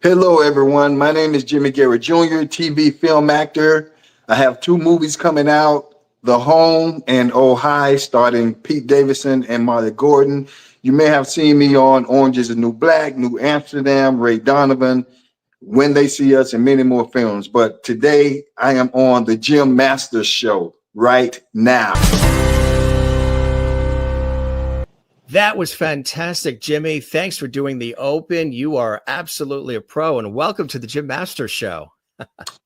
Hello, everyone. My name is Jimmy Garrett Jr., TV film actor. I have two movies coming out, The Home and Oh Hi, starring Pete Davidson and Marley Gordon. You may have seen me on Orange is the New Black, New Amsterdam, Ray Donovan, When They See Us, and many more films. But today I am on the Jim Masters Show right now. That was fantastic, Jimmy. Thanks for doing the open. You are absolutely a pro, and welcome to the Jim Masters Show.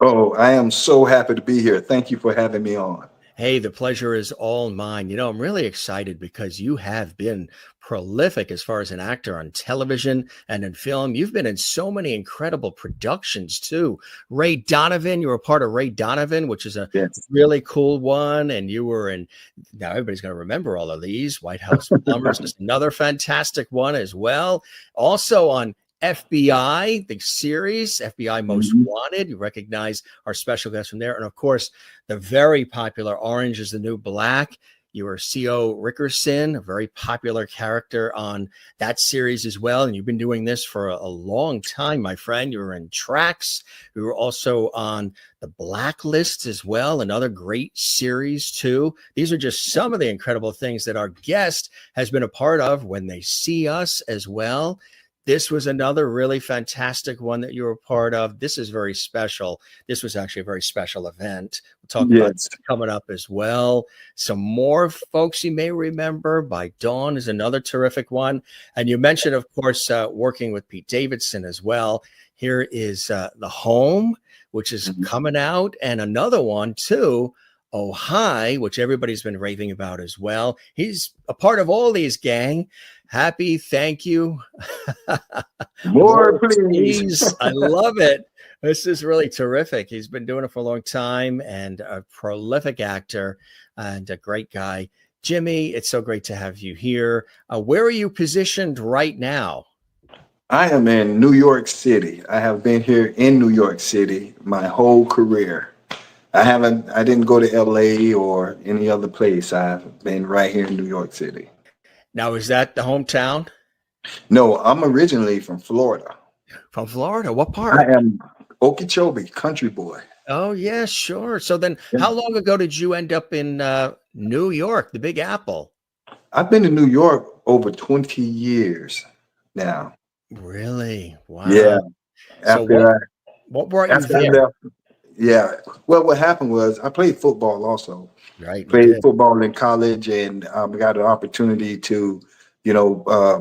Oh, I am so happy to be here. Thank you for having me on. Hey, the pleasure is all mine. I'm really excited because you have been prolific as far as an actor on television and in film. You've been in so many incredible productions too. Ray Donovan, you were a part of Ray Donovan, which is a really cool one. And you were in, now everybody's going to remember all of these. White House Plumbers is another fantastic one as well. Also on FBI, the series, FBI Most Wanted. You recognize our special guest from there. And of course, the very popular Orange is the New Black. You were C.O. Rickerson, a very popular character on that series as well. And you've been doing this for a long time, my friend. You were in Tracks. You were also on The Blacklist as well, another great series too. These are just some of the incredible things that our guest has been a part of, When They See Us as well. This was another really fantastic one that you were part of. This is very special. This was actually a very special event. We'll talk about this coming up as well. Some more folks you may remember. By Dawn is another terrific one. And you mentioned, of course, working with Pete Davidson as well. Here is The Home, which is coming out, and another one too, Oh Hi, which everybody's been raving about as well. He's a part of all these, gang. Happy, thank you. More, please. I love it. This is really terrific. He's been doing it for a long time and a prolific actor and a great guy. Jimmy, it's so great to have you here. Where are you positioned right now? I am in New York City. I have been here in New York City my whole career. I didn't go to LA or any other place. I've been right here in New York City. Now, is that the hometown? No, I'm originally from Florida. From Florida? What part? I am Okeechobee, country boy. Oh, yeah, sure. So then how long ago did you end up in New York, the Big Apple? I've been in New York over 20 years now. Really? Wow. Yeah. What brought you there? Yeah. Well, what happened was I played football also. Right. Played football in college and got an opportunity to,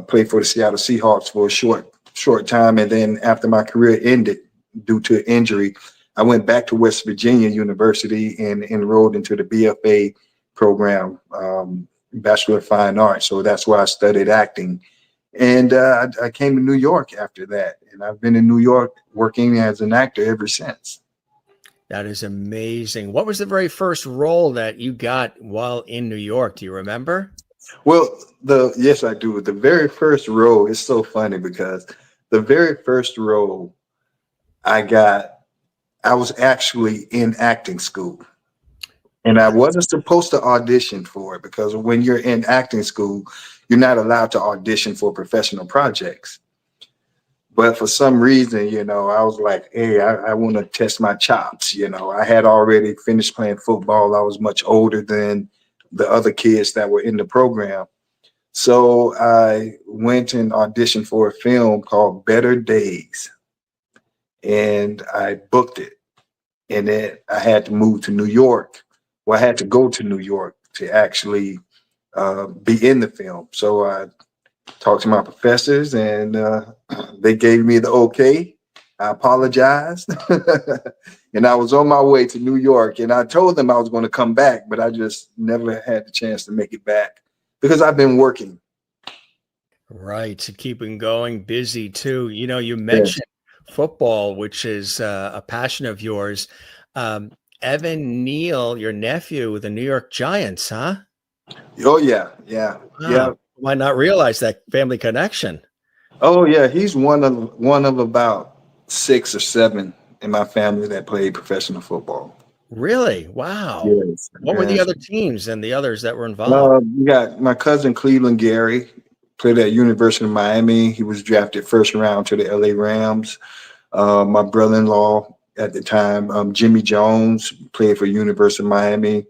play for the Seattle Seahawks for a short time. And then after my career ended due to injury, I went back to West Virginia University and enrolled into the BFA program, Bachelor of Fine Arts. So that's where I studied acting. And I came to New York after that. And I've been in New York working as an actor ever since. That is amazing. What was the very first role that you got while in New York? Do you remember? Well, yes, I do. The very first role is so funny because the very first role I was actually in acting school. And I wasn't supposed to audition for it because when you're in acting school, you're not allowed to audition for professional projects. But for some reason, I was like, hey, I want to test my chops. I had already finished playing football. I was much older than the other kids that were in the program. So I went and auditioned for a film called Better Days. And I booked it. And then I had to move to New York. Well, I had to go to New York to actually be in the film. So I talked to my professors and they gave me the okay. I apologized. And I was on my way to New York and I told them I was going to come back, but I just never had the chance to make it back because I've been working. Right. To keeping going, busy too. You mentioned football, which is a passion of yours. Evan Neal, your nephew with the New York Giants, huh? Oh, yeah. Yeah. Wow. Yeah. Might not realize that family connection. Oh, yeah. He's one of about 6 or 7 in my family that played professional football. Really? Wow. Yes. What were the other teams and the others that were involved? We got my cousin Cleveland Gary, played at University of Miami. He was drafted first round to the LA Rams. My brother-in-law at the time, Jimmy Jones, played for University of Miami.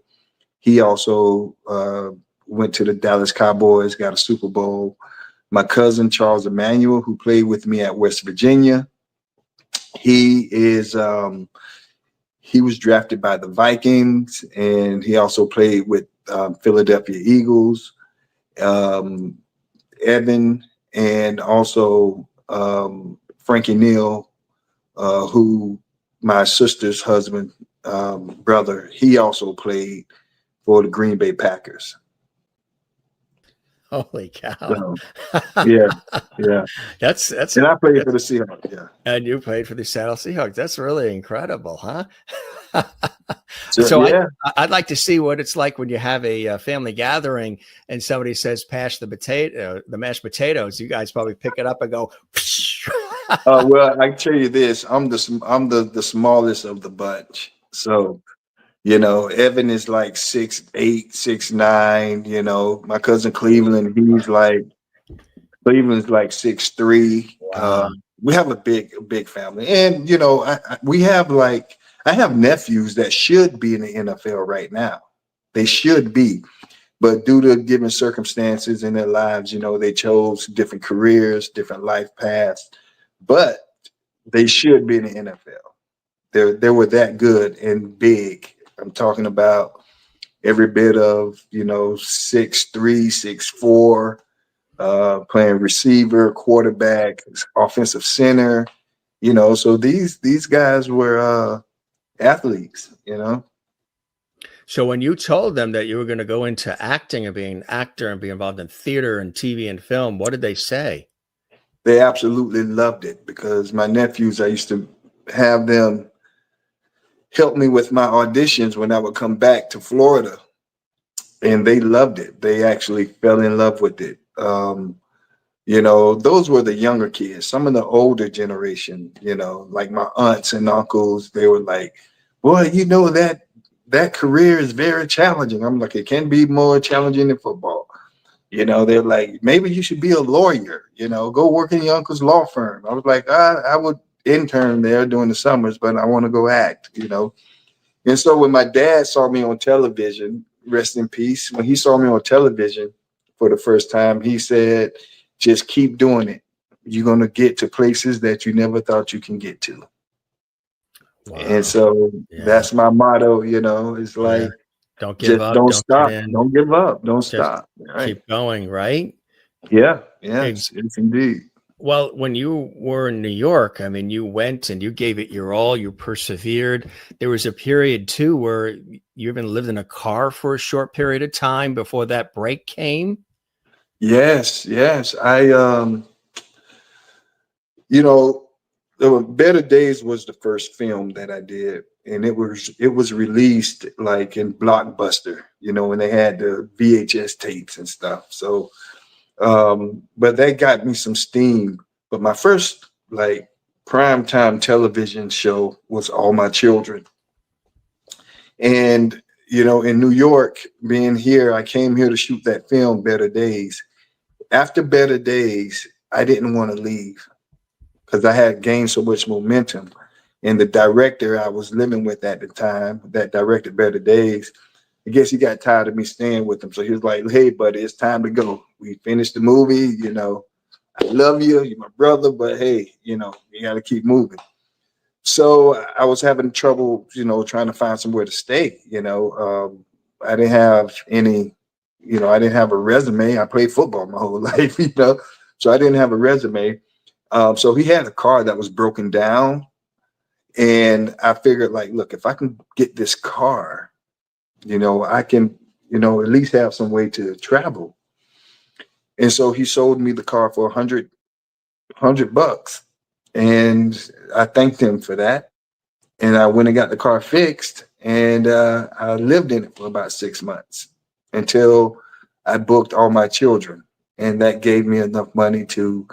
He also went to the Dallas Cowboys, got a Super Bowl. My cousin Charles Emmanuel, who played with me at West Virginia, he is he was drafted by the Vikings, and he also played with Philadelphia Eagles. Evan, and also Frankie Neal, who my sister's husband, brother, he also played for the Green Bay Packers. Holy cow. So, yeah, yeah. That's And I played for the Seahawks, yeah. and you played for the Seattle Seahawks. That's really incredible, huh? So, So yeah. I'd like to see what it's like when you have a family gathering and somebody says, "Pass the mashed potatoes." You guys probably pick it up and go. Well, I can tell you this: I'm the smallest of the bunch. So, Evan is like 6'8", 6'9". My cousin Cleveland's like 6'3". Wow. We have a big family, and I have nephews that should be in the NFL right now. They should be, but due to given circumstances in their lives, they chose different careers, different life paths, but they should be in the NFL. They were that good and big. I'm talking about every bit of 6'3", 6'4", playing receiver, quarterback, offensive center. So these guys were athletes. So when you told them that you were going to go into acting and being an actor and be involved in theater and TV and film, what did they say? They absolutely loved it, because my nephews, I used to have them help me with my auditions when I would come back to Florida, and they loved it. They actually fell in love with it. Those were the younger kids. Some of the older generation, like my aunts and uncles, they were like, boy, that career is very challenging. I'm like, it can be more challenging than football. They're like, maybe you should be a lawyer, go work in your uncle's law firm. I was like, I would intern there during the summers, but I want to go act. And so when my dad saw me on television, rest in peace, when he saw me on television for the first time, he said, just keep doing it. You're going to get to places that you never thought you can get to. Wow. And so that's my motto, it's like, don't give up. Don't Don't stop. give in. Don't give up. Don't Just stop. Right. keep going, right? Yeah. Yes, indeed. Well, when you were in New York, I mean, you went and you gave it your all. You persevered. There was a period too where you even lived in a car for a short period of time before that break came. Yes. Better Days was the first film that I did, and it was released like in Blockbuster, when they had the VHS tapes and stuff. So, but that got me some steam. But my first like primetime television show was All My Children. And, in New York, being here, I came here to shoot that film, Better Days. After Better Days, I didn't want to leave, because I had gained so much momentum. And the director I was living with at the time that directed Better Days, I guess he got tired of me staying with him. So he was like, hey, buddy, it's time to go. We finished the movie. I love you. You're my brother. But hey, you got to keep moving. So I was having trouble, trying to find somewhere to stay. I didn't have any, I didn't have a resume. I played football my whole life, so I didn't have a resume. So he had a car that was broken down. And I figured, like, look, if I can get this car, I can, at least have some way to travel. And so he sold me the car for $100. And I thanked him for that. And I went and got the car fixed, and I lived in it for about 6 months until I booked All My Children. And that gave me enough money to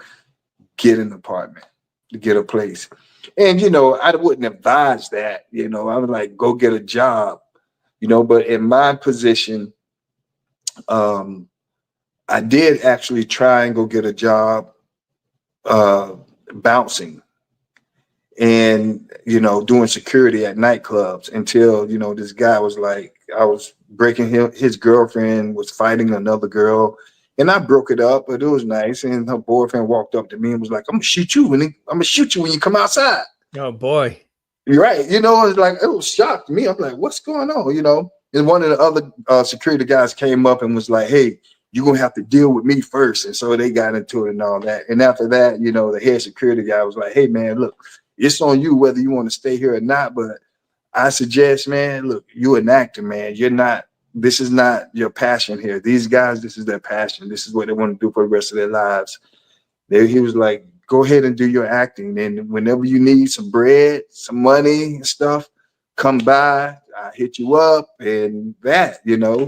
get an apartment, to get a place. And, I wouldn't advise that, I was like, go get a job, but in my position, I did actually try and go get a job bouncing. and, doing security at nightclubs until, this guy was like, I was breaking his girlfriend was fighting another girl. And I broke it up, but it was nice. And her boyfriend walked up to me and was like, I'm gonna shoot you when you come outside. Oh boy. You're right. It's like, it was shocked me. I'm like, what's going on? And one of the other security guys came up and was like, hey, you're going to have to deal with me first. And so they got into it and all that. And after that, the head security guy was like, hey, man, look, it's on you whether you want to stay here or not. But I suggest, man, look, you're an actor, man. This is not your passion here. These guys, this is their passion. This is what they want to do for the rest of their lives. He was like, go ahead and do your acting. And whenever you need some bread, some money and stuff, come by, I hit you up and that,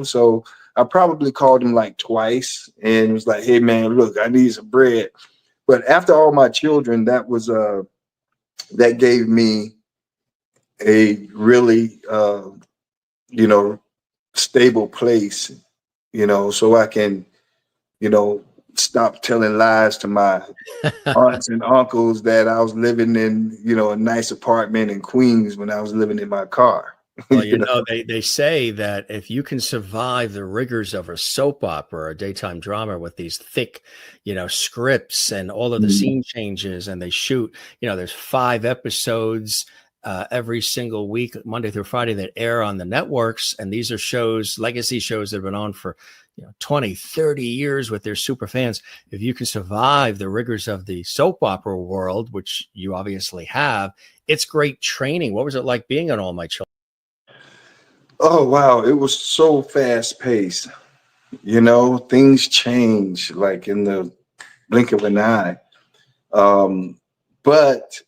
So I probably called him like twice and was like, hey man, look, I need some bread. But after All My Children, that gave me a really, stable place, so I can, stop telling lies to my aunts and uncles that I was living in, a nice apartment in Queens when I was living in my car. Well, they say that if you can survive the rigors of a soap opera or a daytime drama with these thick, scripts and all of the scene changes, and they shoot, there's 5 episodes every single week, Monday through Friday, that air on the networks. And these are shows, legacy shows that have been on for 20, 30 years with their super fans. If you can survive the rigors of the soap opera world, which you obviously have, it's great training. What was it like being on All My Children? Oh, wow. It was so fast paced. Things change like in the blink of an eye. But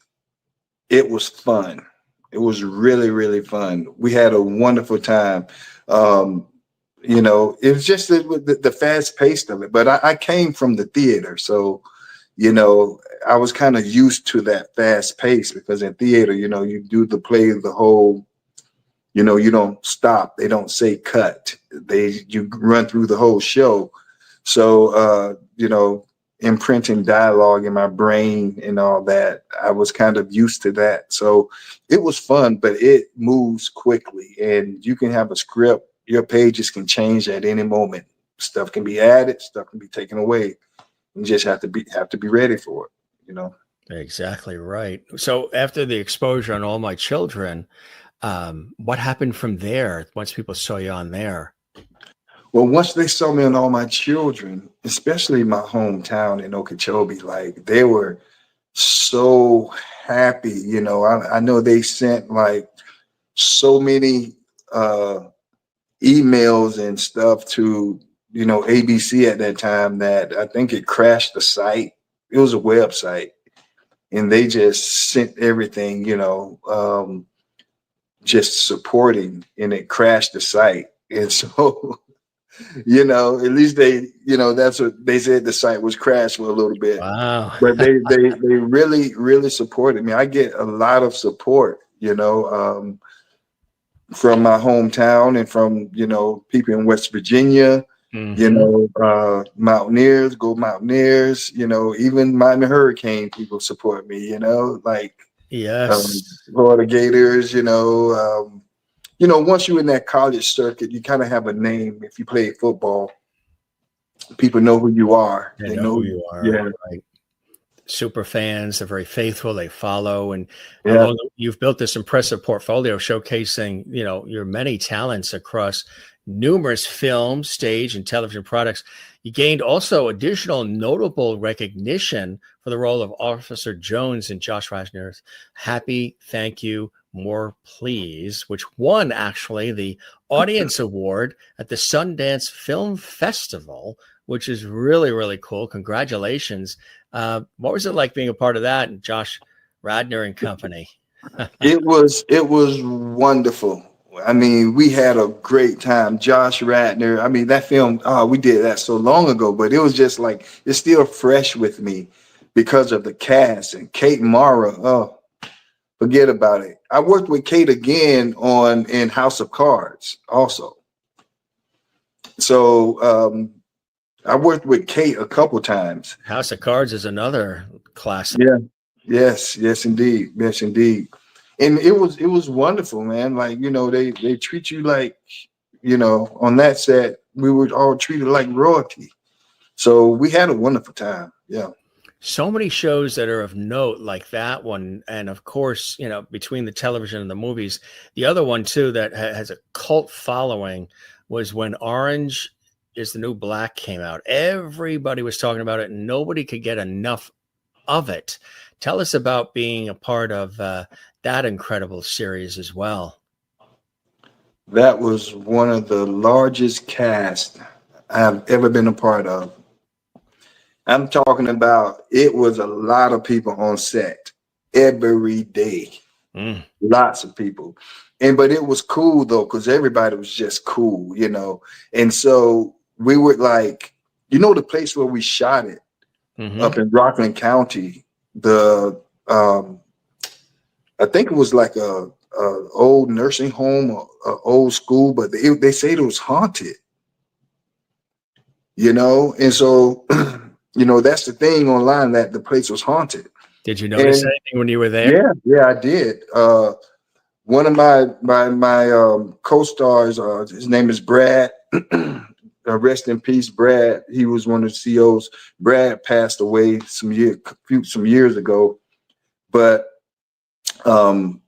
it was fun. It was really, really fun. We had a wonderful time. It was just the fast pace of it. But I came from the theater. So, I was kind of used to that fast pace because in theater, you do the play the whole, you don't stop. They don't say cut. You run through the whole show. So, imprinting dialogue in my brain and all that, I was kind of used to that. So it was fun, but it moves quickly and you can have a script. Your pages can change at any moment. Stuff can be added, stuff can be taken away. You just have to be ready for it, Exactly right. So after the exposure on All My Children, what happened from there once people saw you on there? Well, once they saw me on All My Children, especially my hometown in Okeechobee, like they were so happy. I know they sent like so many emails and stuff to, ABC at that time that I think it crashed the site. It was a website and they just sent everything, just supporting, and it crashed the site. And so at least that's what they said, the site was crashed for a little bit. Wow. But they really, really supported me. I get a lot of support, from my hometown and from, people in West Virginia, Mountaineers, go Mountaineers, even Miami Hurricane people support me, Yes. Florida Gators, once you're in that college circuit, you kind of have a name. If you play football, people know who you are. They know who you are. Yeah. Right. Super fans, they're very faithful. They follow. And Yeah. you've built this impressive portfolio showcasing, your many talents across numerous film, stage, and television products. You gained also additional notable recognition for the role of Officer Jones in Josh Radnor's Happy, Thank You, More Please, which won actually the Audience Award at the Sundance Film Festival, which is really, really cool. Congratulations. What was it like being a part of that and Josh Radnor and company? It was wonderful. I mean, we had a great time. Josh Radnor. I mean, that film, we did that so long ago, but it was just like, it's still fresh with me because of the cast and Kate Mara. Oh, forget about it. I worked with Kate again in House of Cards also. So I worked with Kate a couple times. House of Cards is another classic. Yeah. Yes, indeed. Yes, indeed. And it was wonderful, man. Like, they treat you like, on that set, we were all treated like royalty. So we had a wonderful time. Yeah. So many shows that are of note like that one. And of course, between the television and the movies, the other one too that has a cult following was when Orange is the New Black came out. Everybody was talking about it and nobody could get enough of it. Tell us about being a part of that incredible series as well. That was one of the largest casts I've ever been a part of. I'm talking about it was a lot of people on set every day. Mm. Lots of people. But it was cool though, because everybody was just cool. And so we were like, the place where we shot it up in Rockland County, the I think it was like a old nursing home or a old school, but they said it was haunted. And so that's the thing online, that the place was haunted. Did you notice anything when you were there? Yeah, I did. One of my co-stars, his name is Brad. Rest in peace, Brad. He was one of the CEOs. Brad passed away some years ago, but one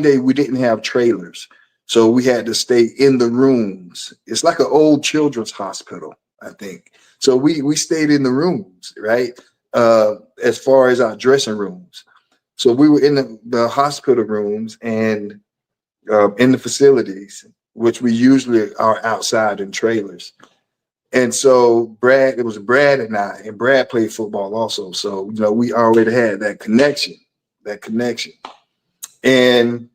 day we didn't have trailers, so we had to stay in the rooms. It's like an old children's hospital, I think. So we stayed in the rooms, right? As far as our dressing rooms. So we were in the hospital rooms and in the facilities, which we usually are outside in trailers. And so it was Brad and I, and Brad played football also. So, we already had that connection. And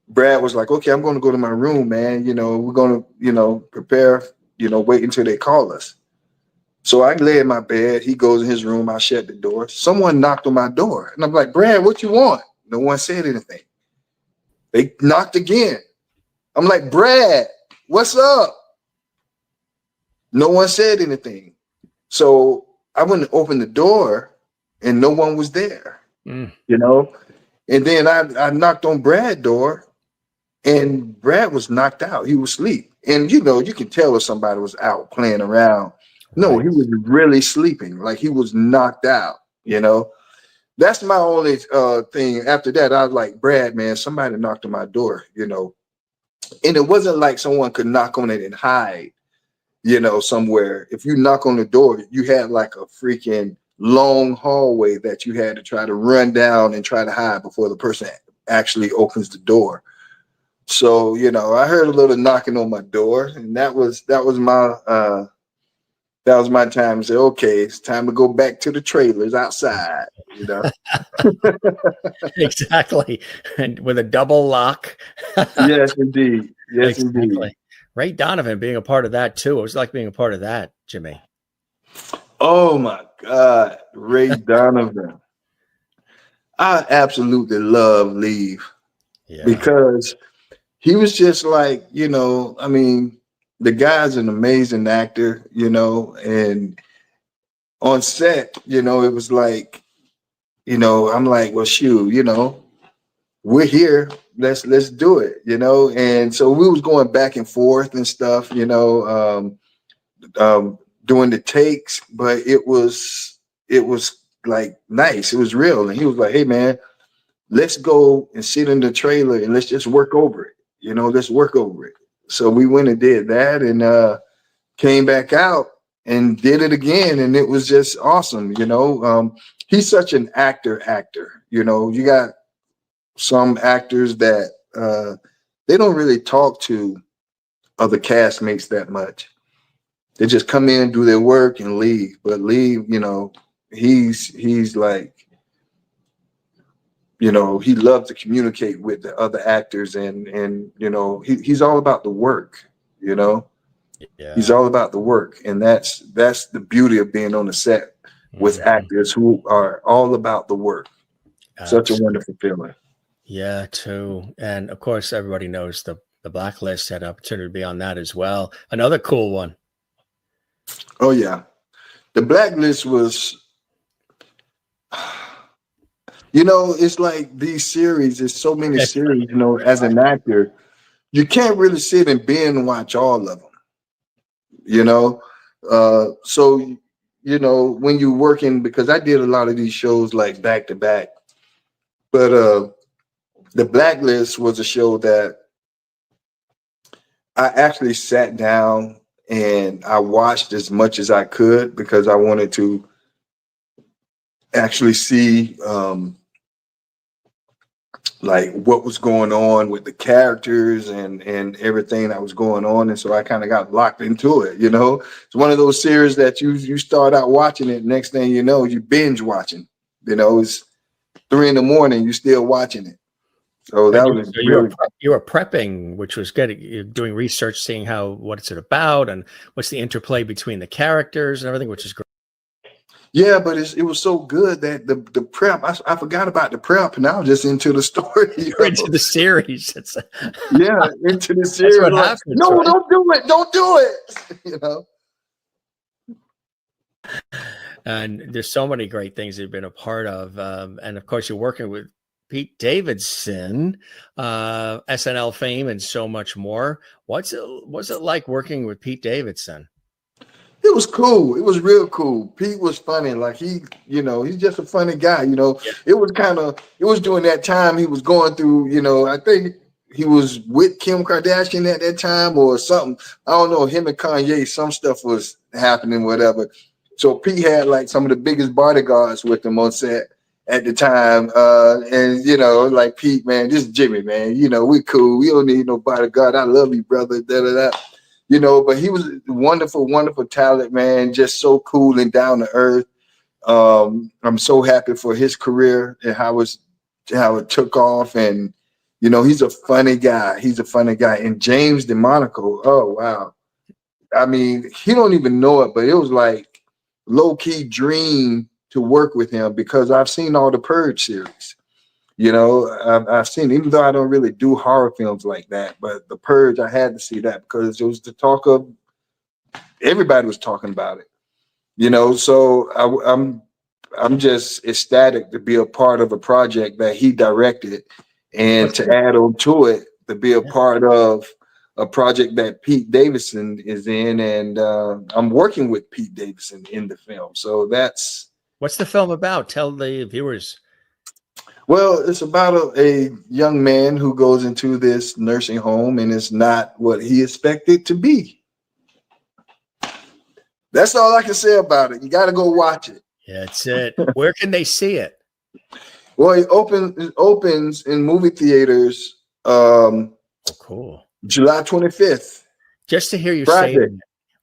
Brad was like, okay, I'm going to go to my room, man. We're going to, prepare, wait until they call us. So I lay in my bed. He goes in his room. I shut the door. Someone knocked on my door. And I'm like, Brad, what you want? No one said anything. They knocked again. I'm like, Brad, what's up? No one said anything. So I went to open the door and no one was there, And then I knocked on Brad's door and Brad was knocked out. He was asleep. And, you can tell if somebody was out playing around. No, Right. he was really sleeping, like he was knocked out, That's my only thing. After that, I was like, Brad, man, somebody knocked on my door, And it wasn't like someone could knock on it and hide, somewhere. If you knock on the door, you had like a freaking long hallway that you had to try to run down and try to hide before the person actually opens the door. So, I heard a little knocking on my door, and that was my time to say, okay, it's time to go back to the trailers outside, Exactly. And with a double lock. Yes, indeed. Yes, Exactly. indeed. Ray Donovan being a part of that too. It was like being a part of that, Jimmy. Oh my God, Ray Donovan. I absolutely love Leave because he was just like, the guy's an amazing actor, and on set, it was like, I'm like, well, shoot, we're here. Let's do it, And so we was going back and forth and stuff, doing the takes, but it was like nice. It was real. And he was like, hey man, let's go and sit in the trailer and let's just work over it. Let's work over it. So we went and did that and came back out and did it again. And it was just awesome. He's such an actor. You got some actors that they don't really talk to other castmates that much. They just come in, do their work and leave. But Leave, he's like, he loves to communicate with the other actors and he's all about the work, He's all about the work. And that's the beauty of being on the set with actors who are all about the work. Such a wonderful feeling. Yeah, too. And of course, everybody knows the Blacklist had an opportunity to be on that as well. Another cool one. Oh yeah. The Blacklist was, you know, it's like these series. There's so many series. You know, as an actor, you can't really sit and binge watch all of them. You know, so you know when you're working, because I did a lot of these shows like back to back, but the Blacklist was a show that I actually sat down and I watched as much as I could because I wanted to actually see like what was going on with the characters and everything that was going on. And so I kind of got locked into it, you know. It's one of those series that you start out watching it, next thing you know, you binge watching. You know, it's 3 a.m, you still watching it. So that was really you were prepping, which was good. You're doing research, seeing what it's about and what's the interplay between the characters and everything, which is great. yeah, but it was so good that the prep, I forgot about the prep, and I was just into the story. You're into the series. Yeah, into the series. That's what like, happens. No, right? don't do it. Don't do it. You know. And there's so many great things you've been a part of. And of course, you're working with Pete Davidson, SNL fame, and so much more. What's it like working with Pete Davidson? It was cool. It was real cool. Pete was funny. Like you know, he's just a funny guy. You know, Yeah. it was during that time he was going through, you know, I think he was with Kim Kardashian at that time or something. I don't know, him and Kanye, some stuff was happening, whatever. So Pete had like some of the biggest bodyguards with him on set at the time. And you know, like Pete, man, this is Jimmy, man. You know, we cool. We don't need no bodyguard. I love you, brother. Da da da. You know, but he was wonderful, wonderful talent, man. Just so cool and down to earth. I'm so happy for his career and how it took off. And you know, he's a funny guy. He's a funny guy. And James DeMonaco, oh wow. I mean, he don't even know it, but it was like low key dream to work with him because I've seen all the Purge series. You know, I've seen, even though I don't really do horror films like that, but The Purge, I had to see that because it was the talk of, everybody was talking about it. You know, so I'm just ecstatic to be a part of a project that he directed, and to add on to it, to be a part of a project that Pete Davidson is in, and I'm working with Pete Davidson in the film. So what's the film about? Tell the viewers. Well, it's about a young man who goes into this nursing home and it's not what he expected to be. That's all I can say about it. You got to go watch it. Yeah, that's it. Where can they see it? Well, it opens in movie theaters Cool. July 25th. Just to hear you Friday. say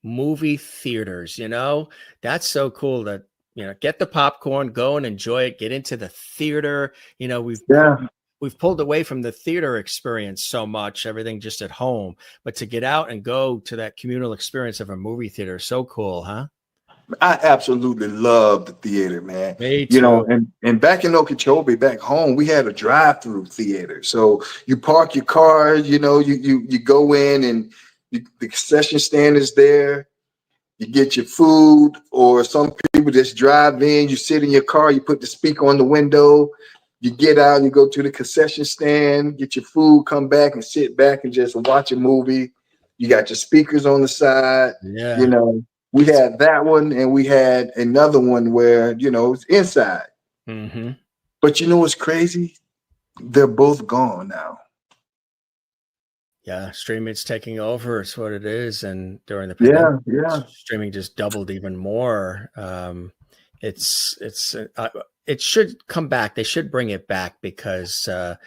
movie theaters, you know, that's so cool that, you know, get the popcorn, go and enjoy it, get into the theater. You know, we've pulled away from the theater experience so much, everything just at home, but to get out and go to that communal experience of a movie theater, so cool, huh? I absolutely love the theater, man. Me too. You know, and back in Okeechobee, back home, we had a drive-through theater. So you park your car, you know, you go in and the concession stand is there. You get your food, or some people just drive in, you sit in your car, you put the speaker on the window, you get out, you go to the concession stand, get your food, come back and sit back and just watch a movie. You got your speakers on the side. Yeah. You know, we had that one, and we had another one where, you know, it's inside. Mm-hmm. But you know what's crazy? They're both gone now. Yeah, streaming's taking over. It's what it is. And during the pandemic, streaming just doubled even more. It should come back. They should bring it back because to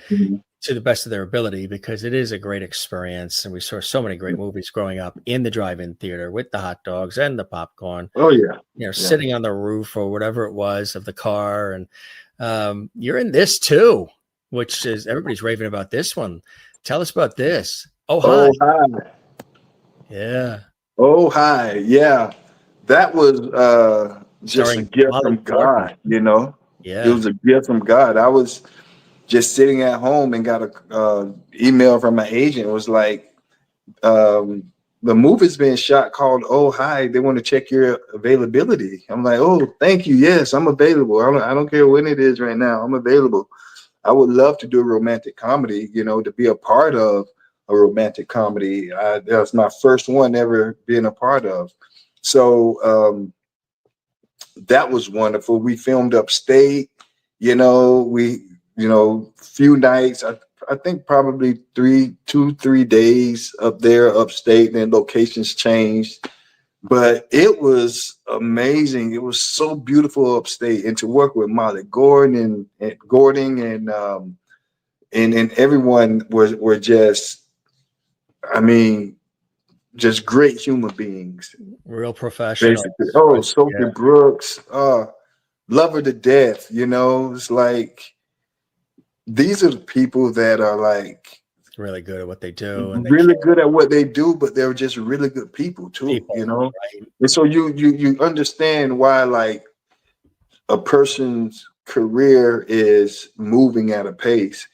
the best of their ability, because it is a great experience. And we saw so many great movies growing up in the drive-in theater with the hot dogs and the popcorn. Oh yeah. You know, sitting on the roof or whatever it was of the car. And you're in this too, which is, everybody's raving about this one. Tell us about this. Oh, hi. Oh, hi. Yeah. Oh, hi. Yeah. That was just a gift from God, you know? Yeah. It was a gift from God. I was just sitting at home and got a email from my agent. It was like, the movie's being shot called Oh Hi. They want to check your availability. I'm like, oh, thank you. Yes, I'm available. I don't care when it is right now. I'm available. I would love to do a romantic comedy, to be a part of a romantic comedy. That's my first one ever being a part of. So that was wonderful. We filmed upstate, few nights. I think probably 3 days up there upstate, then locations changed. But it was amazing. It was so beautiful upstate, and to work with Molly Gordon and Gordon and everyone were just, I mean, just great human beings. Real professionals. Basically. Oh, Yeah, Sophie Brooks, love her to death. It's like these are the people that are like really good at what they do, and they really care. good at what they do, but they're just really good people too. People, right? And so you understand why like a person's career is moving at a pace.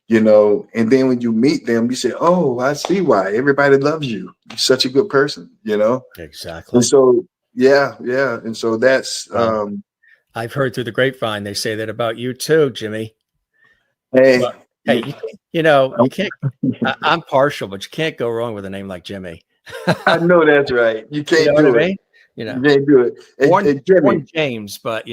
And then when you meet them, you say, oh, I see why everybody loves you. You're such a good person. Exactly. And so, yeah. And so that's, Well, I've heard through the grapevine, they say that about you too, Jimmy. hey, Well, hey, you can't, I'm partial, but you can't go wrong with a name like Jimmy. I know that's right. You You can't know what do I it. mean? You can't do it. Hey, Jimmy, Born James, but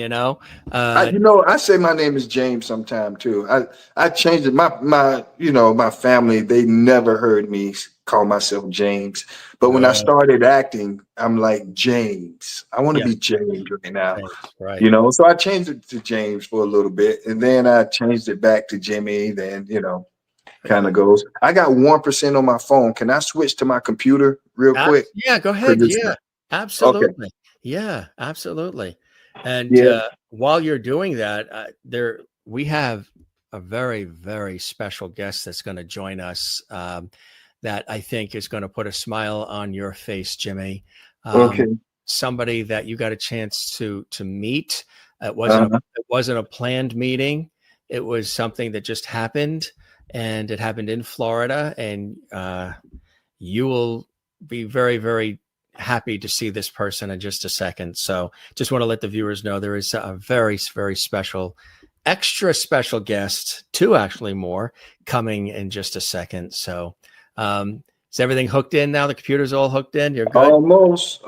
I say my name is James sometime too. I changed it. My family, they never heard me call myself James. But when I started acting, I'm like James. I want to be James right now. James, right. So I changed it to James for a little bit, and then I changed it back to Jimmy. Then kind of goes. I got 1% on my phone. Can I switch to my computer real quick? Yeah, go ahead. Yeah, absolutely. Okay. Yeah, absolutely. And Yeah. while you're doing that, we have a very, very special guest that's going to join us that I think is going to put a smile on your face, Jimmy. Okay. Somebody that you got a chance to meet. It Uh-huh. wasn't a planned meeting. It was something that just happened, and it happened in Florida. And you will be very, very happy to see this person in just a second. So just want to let the viewers know there is a very, very special, extra special guest, two actually more, coming in just a second. So is everything hooked in now? The computer's all hooked in? You're good? Almost.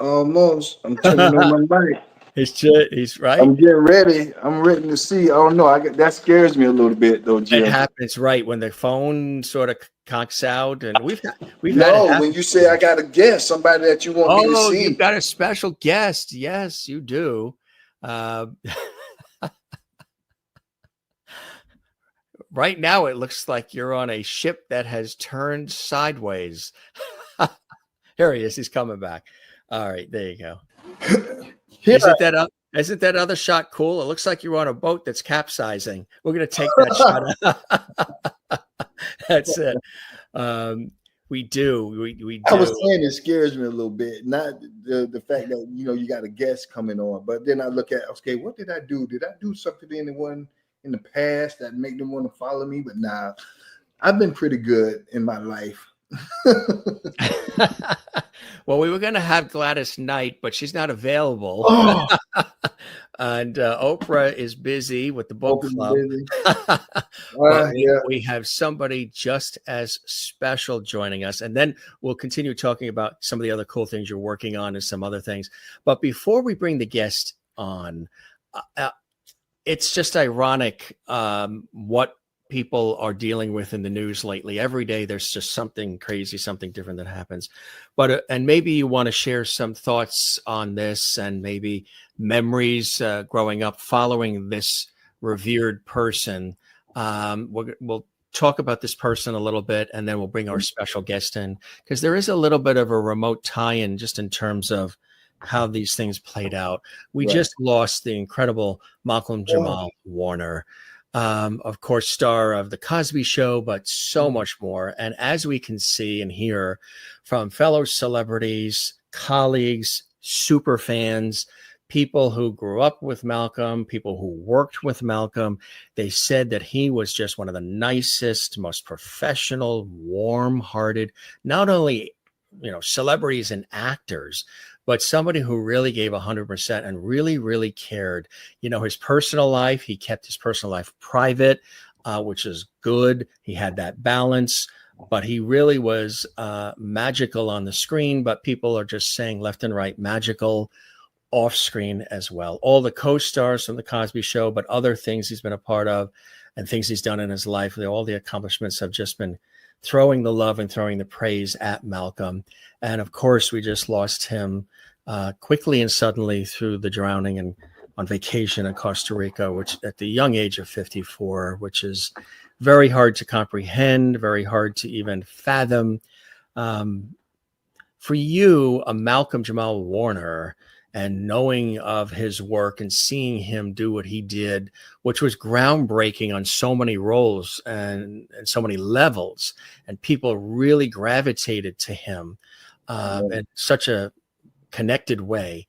I'm turning on my mic. He's right. I'm getting ready. I'm ready to see. Oh no, that scares me a little bit though, Jim. It happens, right, when the phone sort of conks out, and we've had it No, happen. when you say I got a guest, somebody that you want me to see. You've got a special guest. Yes, you do. Right now, it looks like you're on a ship that has turned sideways. Here he is. He's coming back. All right, there you go. Isn't that other shot cool? It looks like you're on a boat that's capsizing. We're going to take that shot. That's it. We do. We do. I was saying it scares me a little bit, not the fact that you got a guest coming on, but then I look at, okay, what did I do? Did I do something to anyone in the past that make them want to follow me? But nah, I've been pretty good in my life. Well, we were going to have Gladys Knight, but she's not available. Oh. And Oprah is busy with the book club. We have somebody just as special joining us, and then we'll continue talking about some of the other cool things you're working on and some other things. But before we bring the guest on, it's just ironic what people are dealing with in the news lately. Every day there's just something crazy, something different that happens. But and maybe you want to share some thoughts on this, and maybe memories growing up following this revered person. We'll talk about this person a little bit, and then we'll bring our special guest in, because there is a little bit of a remote tie-in just in terms of how these things played out. We just lost the incredible Malcolm Jamal Warner. Of course, star of The Cosby Show, but so much more. And as we can see and hear from fellow celebrities, colleagues, super fans, people who grew up with Malcolm, people who worked with Malcolm, they said that he was just one of the nicest, most professional, warm-hearted, not only celebrities and actors, but somebody who really gave 100% and really, really cared. His personal life, he kept his personal life private, which is good. He had that balance, but he really was magical on the screen, but people are just saying left and right, magical off screen as well. All the co-stars from the Cosby Show, but other things he's been a part of and things he's done in his life, all the accomplishments have just been throwing the love and throwing the praise at Malcolm. And of course, we just lost him quickly and suddenly through the drowning and on vacation in Costa Rica, which at the young age of 54, which is very hard to comprehend, very hard to even fathom. For you, a Malcolm Jamal Warner, and knowing of his work and seeing him do what he did, which was groundbreaking on so many roles and so many levels, and people really gravitated to him in such a connected way.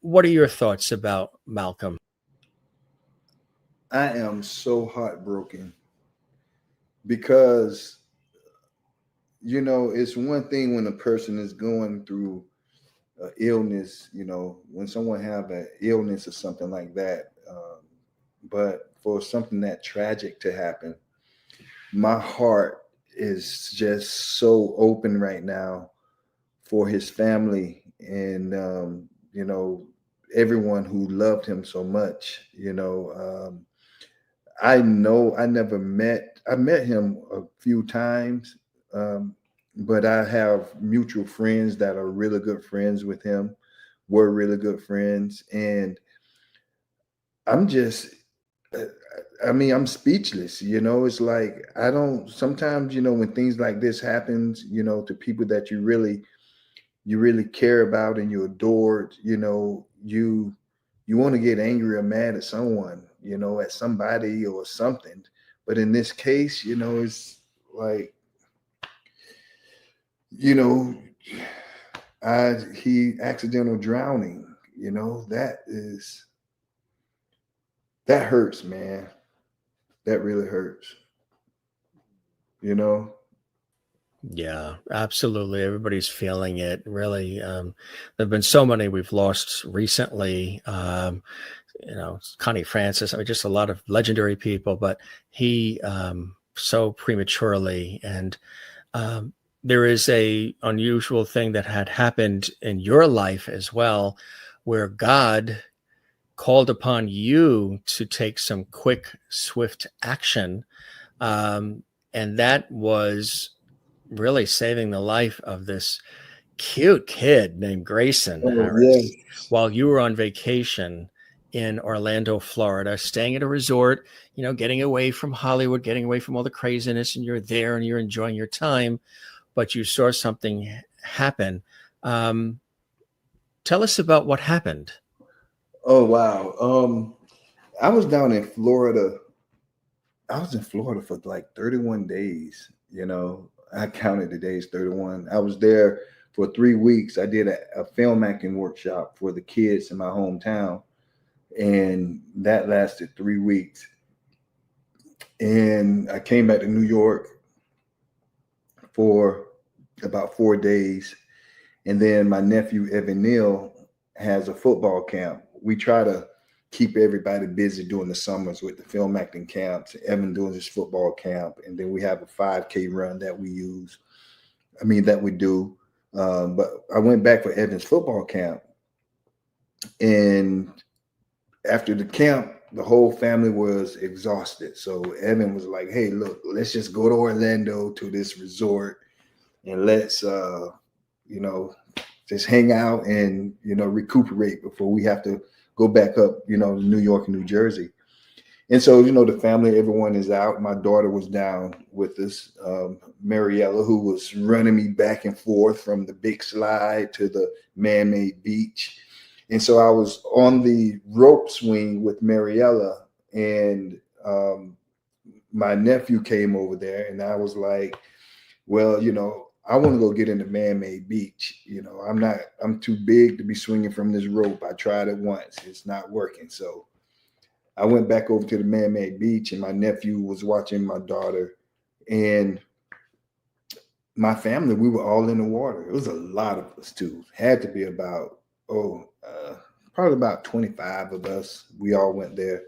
What are your thoughts about Malcolm? I am so heartbroken because, it's one thing when a person is going through illness, when someone have an illness or something like that. But for something that tragic to happen, my heart is just so open right now for his family and, everyone who loved him so much. I know I met him a few times, but I have mutual friends that are really good friends with him, were really good friends. And I'm just, I'm speechless. It's like, I don't, sometimes, when things like this happens, to people that you really care about and you adored, you want to get angry or mad at someone, at somebody or something. But in this case, it's like, you know, he accidental drowning, that hurts, man. That really hurts, you know. Yeah, absolutely. Everybody's feeling it. Really, there've been so many we've lost recently. Connie Francis. I mean, just a lot of legendary people. But he so prematurely, and there is a unusual thing that had happened in your life as well, where God called upon you to take some quick, swift action, and that was really saving the life of this cute kid named Graysyn Oh Harris yes. while you were on vacation in Orlando, Florida, staying at a resort, getting away from Hollywood, getting away from all the craziness, and you're there and you're enjoying your time, but you saw something happen. Um, Tell us about what happened. Oh wow. I was down in Florida. I was in Florida for like 31 days. I counted the days, 31. I was there for 3 weeks. I did a film acting workshop for the kids in my hometown, and that lasted 3 weeks. And I came back to New York for about 4 days. And then my nephew, Evan Neal, has a football camp. We try to keep everybody busy during the summers with the film acting camps. Evan doing his football camp. And then we have a 5K run that we do. But I went back for Evan's football camp. And after the camp, the whole family was exhausted. So Evan was like, hey, look, let's just go to Orlando to this resort and let's, just hang out and, recuperate before we have to go back up, to New York and New Jersey. And so, the family, everyone is out. My daughter was down with us, Mariella, who was running me back and forth from the big slide to the man-made beach. And so I was on the rope swing with Mariella, and my nephew came over there, and I was like, well, I want to go get in the man-made beach. I'm too big to be swinging from this rope. I tried it once. It's not working. So I went back over to the man-made beach, and my nephew was watching my daughter. And my family, we were all in the water. It was a lot of us too. Had to be about, probably about 25 of us. We all went there.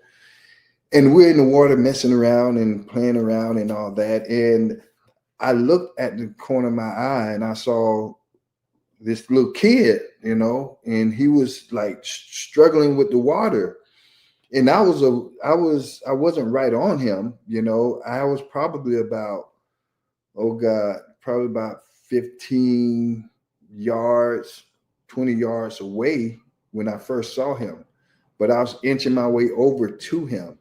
And we're in the water messing around and playing around and all that. And I looked at the corner of my eye and I saw this little kid, and he was like struggling with the water. And I wasn't right on him. I was probably about, oh God, probably about 15 yards, 20 yards away when I first saw him. But I was inching my way over to him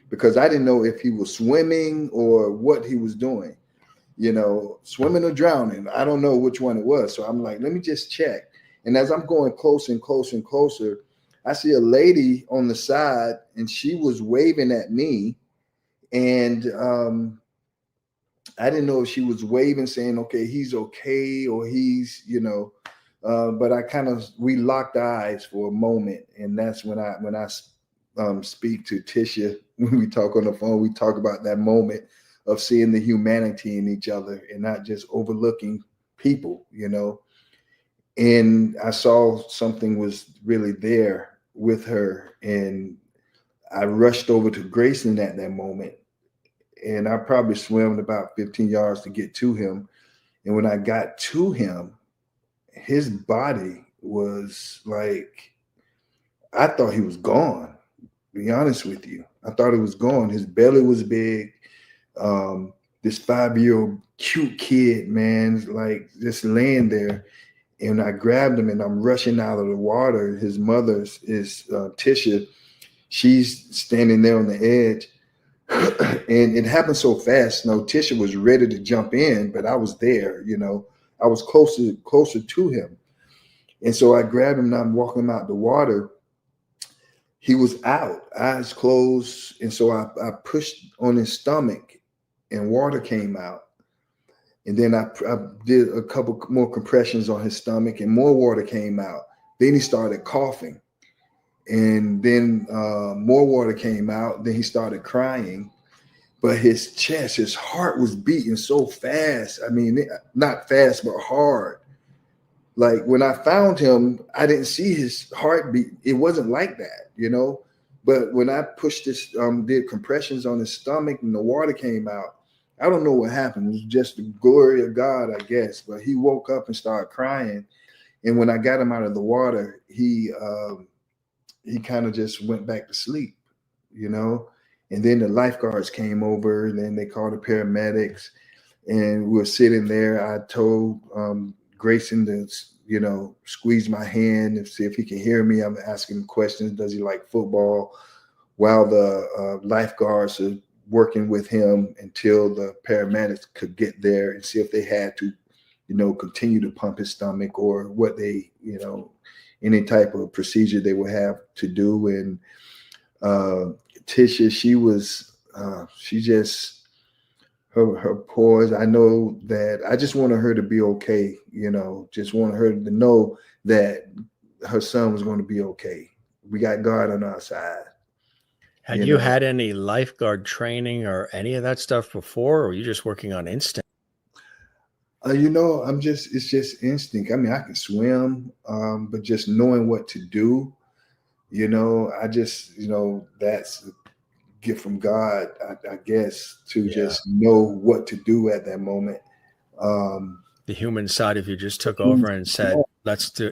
because I didn't know if he was swimming or what he was doing, swimming or drowning. I don't know which one it was. So I'm like, let me just check. And as I'm going closer and closer and closer, I see a lady on the side and she was waving at me. And I didn't know if she was waving, saying, okay, he's okay, or he's, but we locked eyes for a moment. And that's when I speak to Tisha, when we talk on the phone, we talk about that moment of seeing the humanity in each other and not just overlooking people, and I saw something was really there with her. And I rushed over to Grayson at that moment. And I probably swam about 15 yards to get to him. And when I got to him, his body was like, I thought he was gone, to be honest with you. I thought he was gone. His belly was big. This 5-year-old cute kid, man, like just laying there. And I grabbed him and I'm rushing out of the water. His mother is Tisha. She's standing there on the edge. And it happened so fast. Tisha was ready to jump in, but I was there, I was closer to him. And so I grabbed him and I'm walking him out the water. He was out, eyes closed. And so I pushed on his stomach and water came out. And then I did a couple more compressions on his stomach and more water came out. Then he started coughing. And then more water came out. Then he started crying. But his chest, his heart was beating so fast. I mean, not fast, but hard. Like when I found him, I didn't see his heartbeat. It wasn't like that, But when I pushed this, did compressions on his stomach and the water came out, I don't know what happened. It was just the glory of God, I guess. But he woke up and started crying. And when I got him out of the water, he kind of just went back to sleep, And then the lifeguards came over, and then they called the paramedics, and we were sitting there. I told Grayson to, squeeze my hand and see if he can hear me. I'm asking him questions. Does he like football? While the lifeguards are working with him until the paramedics could get there and see if they had to, continue to pump his stomach or what they, any type of procedure they would have to do. And Tisha, she just, her poise. I know that I just wanted her to be okay, just wanted her to know that her son was going to be okay. We got God on our side. Had you had any lifeguard training or any of that stuff before, or were you just working on instinct? It's just instinct. I mean, I can swim, but just knowing what to do, I just, that's a gift from God, I guess, to just know what to do at that moment. The human side of you just took over and said,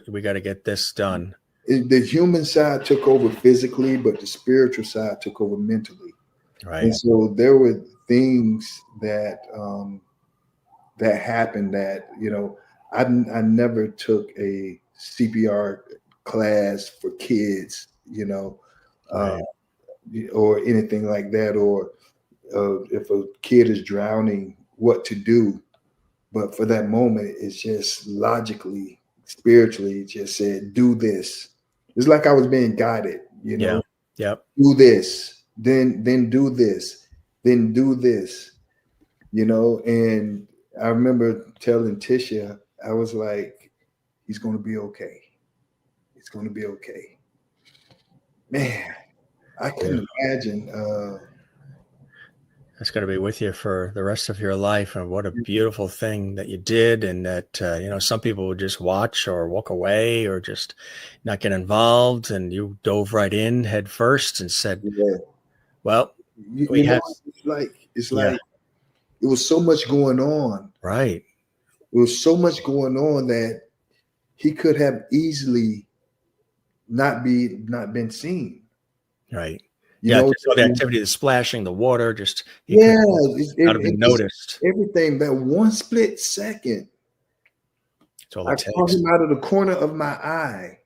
we got to get this done. The human side took over physically, but the spiritual side took over mentally. Right. And so there were things that that happened that, I never took a CPR class for kids, Right. or anything like that, or if a kid is drowning, what to do. But for that moment, it's just logically, spiritually, just said, do this. It's like I was being guided, Yeah. Yep. Do this, then do this, then do this, And I remember telling Tisha, I was like, he's going to be okay. It's going to be okay. Man, I couldn't imagine. That's going to be with you for the rest of your life. And what a beautiful thing that you did. And that, some people would just watch or walk away or just not get involved. And you dove right in head first and said, Yeah. well, You know, it's yeah, like it was so much going on. right. There was so much going on that he could have easily not been seen. Right. You Yeah. know, Just all the activity, the splashing, the water, just, he could yeah, not have been noticed. everything. That one split second, That's all I it caught takes. him out of the corner of my eye.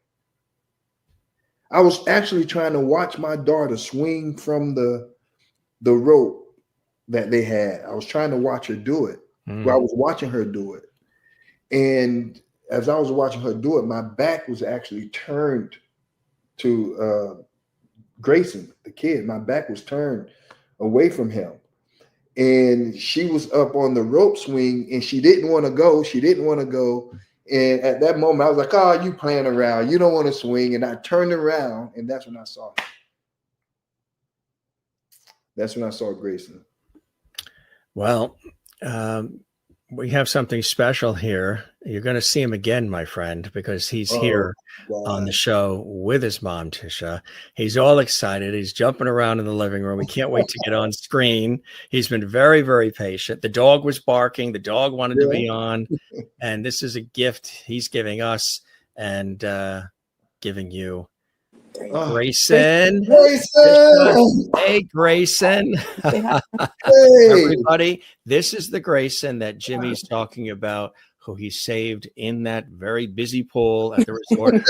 I was actually trying to watch my daughter swing from the rope that they had. I was trying to watch her do it. Well, I was watching her do it. And as I was watching her do it, my back was actually turned to Grayson, the kid. My back was turned away from him. And she was up on the rope swing and she didn't want to go. She didn't want to go. And at that moment, I was like, oh, you playing around. You don't want to swing. And I turned around and that's when I saw him. That's when I saw Grayson. Well, we have something special here. You're going to see him again, my friend, because he's here on the show with his mom, Tisha. He's all excited. He's jumping around in the living room. We can't wait to get on screen. He's been very, very patient. The dog was barking. The dog wanted to be on. And this is a gift he's giving us and giving you. Grayson. Hey, Grayson. Hey. Everybody, this is the Grayson that Jimmy's talking about, who he saved in that very busy pool at the resort in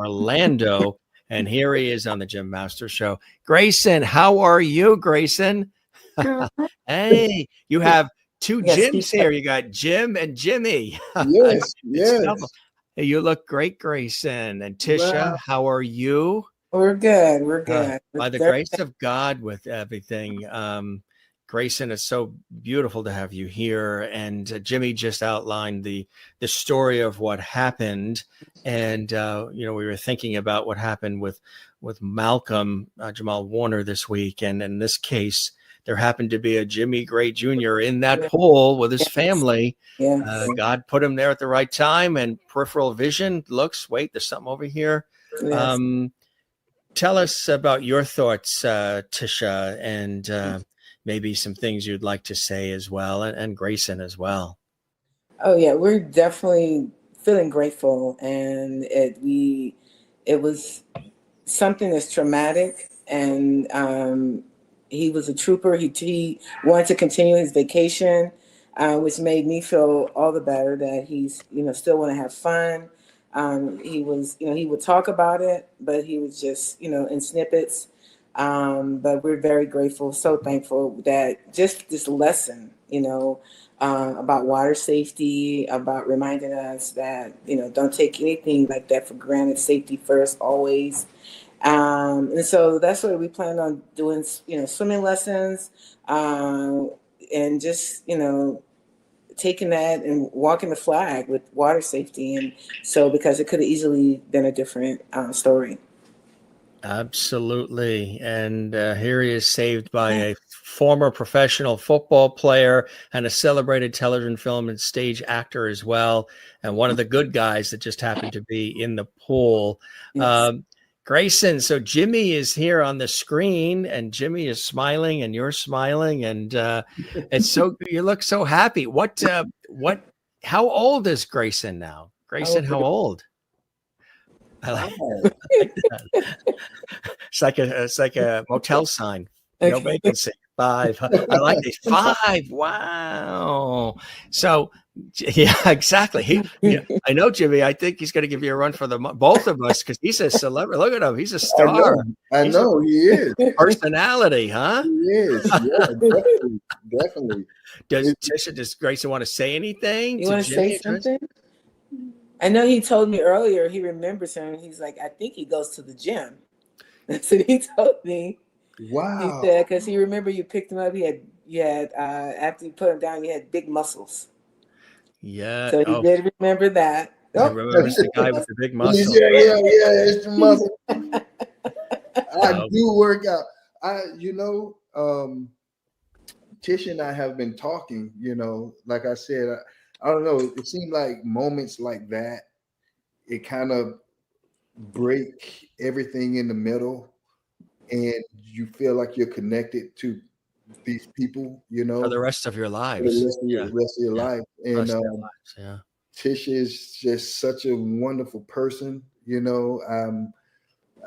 Orlando. And here he is on the Jim Master Show. Grayson, how are you, Grayson? Hey, you have two Jims here. You got Jim and Jimmy. Yes. Hey, you look great, Grayson. And Tisha, how are you? We're good. We're good. By the grace of God with everything. Grayson, it's so beautiful to have you here. And Jimmy just outlined the story of what happened. And, we were thinking about what happened with Malcolm Jamal Warner this week. And in this case, there happened to be a Jimmy Gray Jr. in that pool with his family. God put him there at the right time and peripheral vision looks, wait, there's something over here. Tell us about your thoughts, Tisha, and maybe some things you'd like to say as well, and Grayson as well. Oh yeah, we're definitely feeling grateful, and it was something that's traumatic, and he was a trooper. He wanted to continue his vacation, which made me feel all the better that he's still want to have fun. He was, he would talk about it, but he was just, in snippets. But we're very grateful, so thankful that just this lesson, about water safety, about reminding us that, don't take anything like that for granted. Safety first, always. And so that's what we plan on doing, swimming lessons, and just, taking that and walking the flag with water safety. And so, because it could have easily been a different story. Absolutely. And here he is, saved by a former professional football player and a celebrated television, film, and stage actor as well. And one of the good guys that just happened to be in the pool. Yes. Grayson, so Jimmy is here on the screen and Jimmy is smiling and you're smiling and it's so, you look so happy. How old is Grayson now? Grayson, how old? I like that. It's like a motel sign. No vacancy. 5. I like it. 5. Wow. So yeah, exactly. I know, Jimmy. I think he's going to give you a run for both of us because he's a celebrity. Look at him. He's a star. I know he is. Personality, huh? He is. Yeah, definitely. Does Grayson want to say anything? You want to say something? I know he told me earlier he remembers him. He's like, I think he goes to the gym. That's what he told me. Wow. He said, because he remember you picked him up. You had after you put him down, you had big muscles. Yeah. So he did remember that. I remember the guy with the big muscles. Yeah, it's the muscle. I do work out. Tish and I have been talking, like I said, I don't know. It seemed like moments like that, it kind of break everything in the middle, and you feel like you're connected to these people, For the rest of your for the lives. rest of your Yeah. life. And Rest of your lives. Yeah. Tish is just such a wonderful person.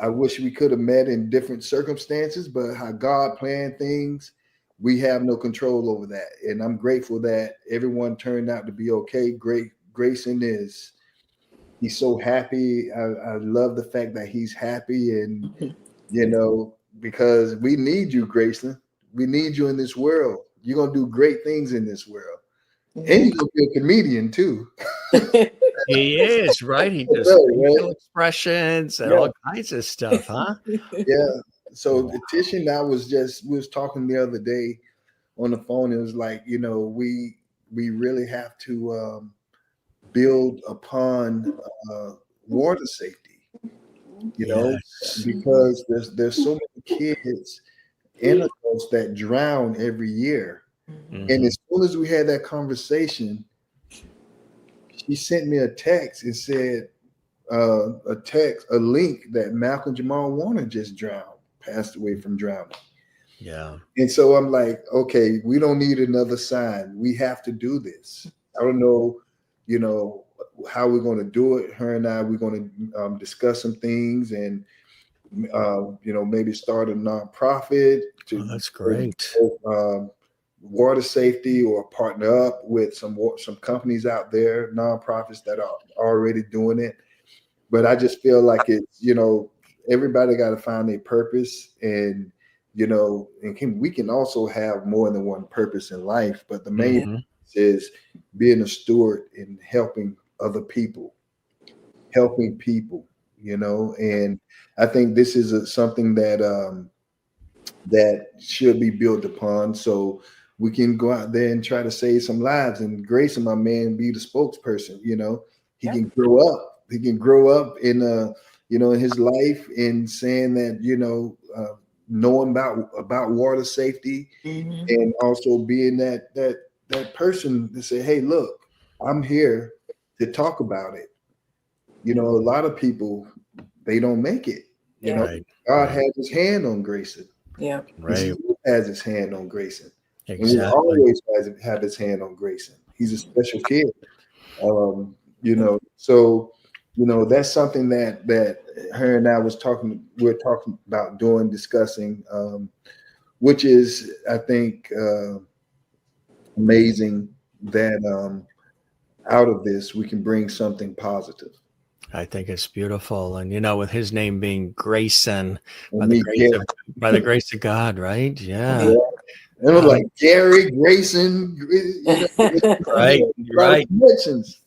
I wish we could have met in different circumstances, but how God planned things, we have no control over that. And I'm grateful that everyone turned out to be okay. Grayson he's so happy. I love the fact that he's happy, and because we need you, Grayson. We need you in this world. You're gonna do great things in this world. And you're gonna be a comedian too. He is, right? He does facial expressions and all kinds of stuff, huh? Yeah. So Tish and I we was talking the other day on the phone. It was like, we really have to build upon water safety, because there's so many kids and adults that drown every year. Mm-hmm. And as soon as we had that conversation, she sent me a text and said, a link that Malcolm Jamal Warner just passed away from drowning. Yeah. And so I'm like, okay, we don't need another sign. We have to do this. I don't know, how we're going to do it. Her and we're going to discuss some things and, maybe start a nonprofit to that's great. water safety, or partner up with some companies out there, nonprofits that are already doing it. But I just feel like it's, everybody got to find their purpose, and, we can also have more than one purpose in life. But the main purpose is being a steward and helping other people, and I think this is something that should be built upon, so we can go out there and try to save some lives. And Grayson, my man, be the spokesperson. He can grow up. He can grow up in in his life, in saying that knowing about water safety, and also being that person to say, hey, look, I'm here to talk about it. A lot of people, they don't make it. God has his hand on Grayson. Yeah. He still has his hand on Grayson. Exactly. And he always have his hand on Grayson. He's a special kid. So that's something that her and I we're talking about discussing, which is, I think, amazing that out of this we can bring something positive. I think it's beautiful. And, with his name being Grayson, by the grace of God, right? Yeah. It was like Gary, Grayson, right.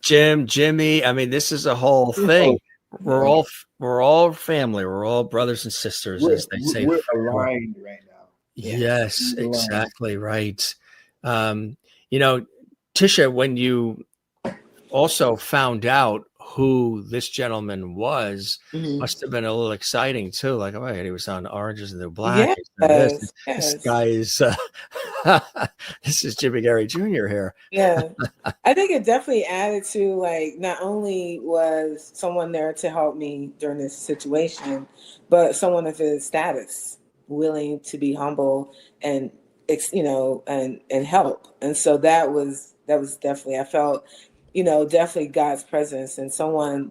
Jim, Jimmy. I mean, this is a whole thing. We're all family. We're all brothers and sisters, as they say. We're aligned right now. Yes, exactly right. Tisha, when you also found out who this gentleman was, must have been a little exciting too. Like, oh, he was on Orange Is the New Black. Yes. This guy is this is Jimmy Gary Jr. here. Yeah, I think it definitely added to, like, not only was someone there to help me during this situation, but someone of his status willing to be humble and and help. And so that was definitely, I felt, definitely God's presence, and someone,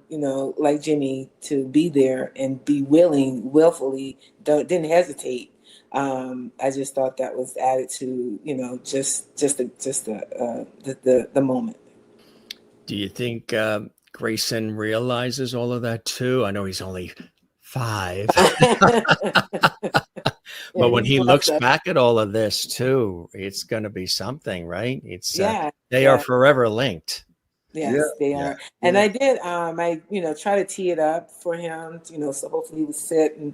like Jimmy, to be there and be willfully, didn't hesitate. I just thought that was added to, the moment. Do you think Grayson realizes all of that too? I know he's only 5. But when he looks back at all of this too, it's going to be something, right? It's they are forever linked. Yes, they are. And I did, I try to tee it up for him, so hopefully he would sit, and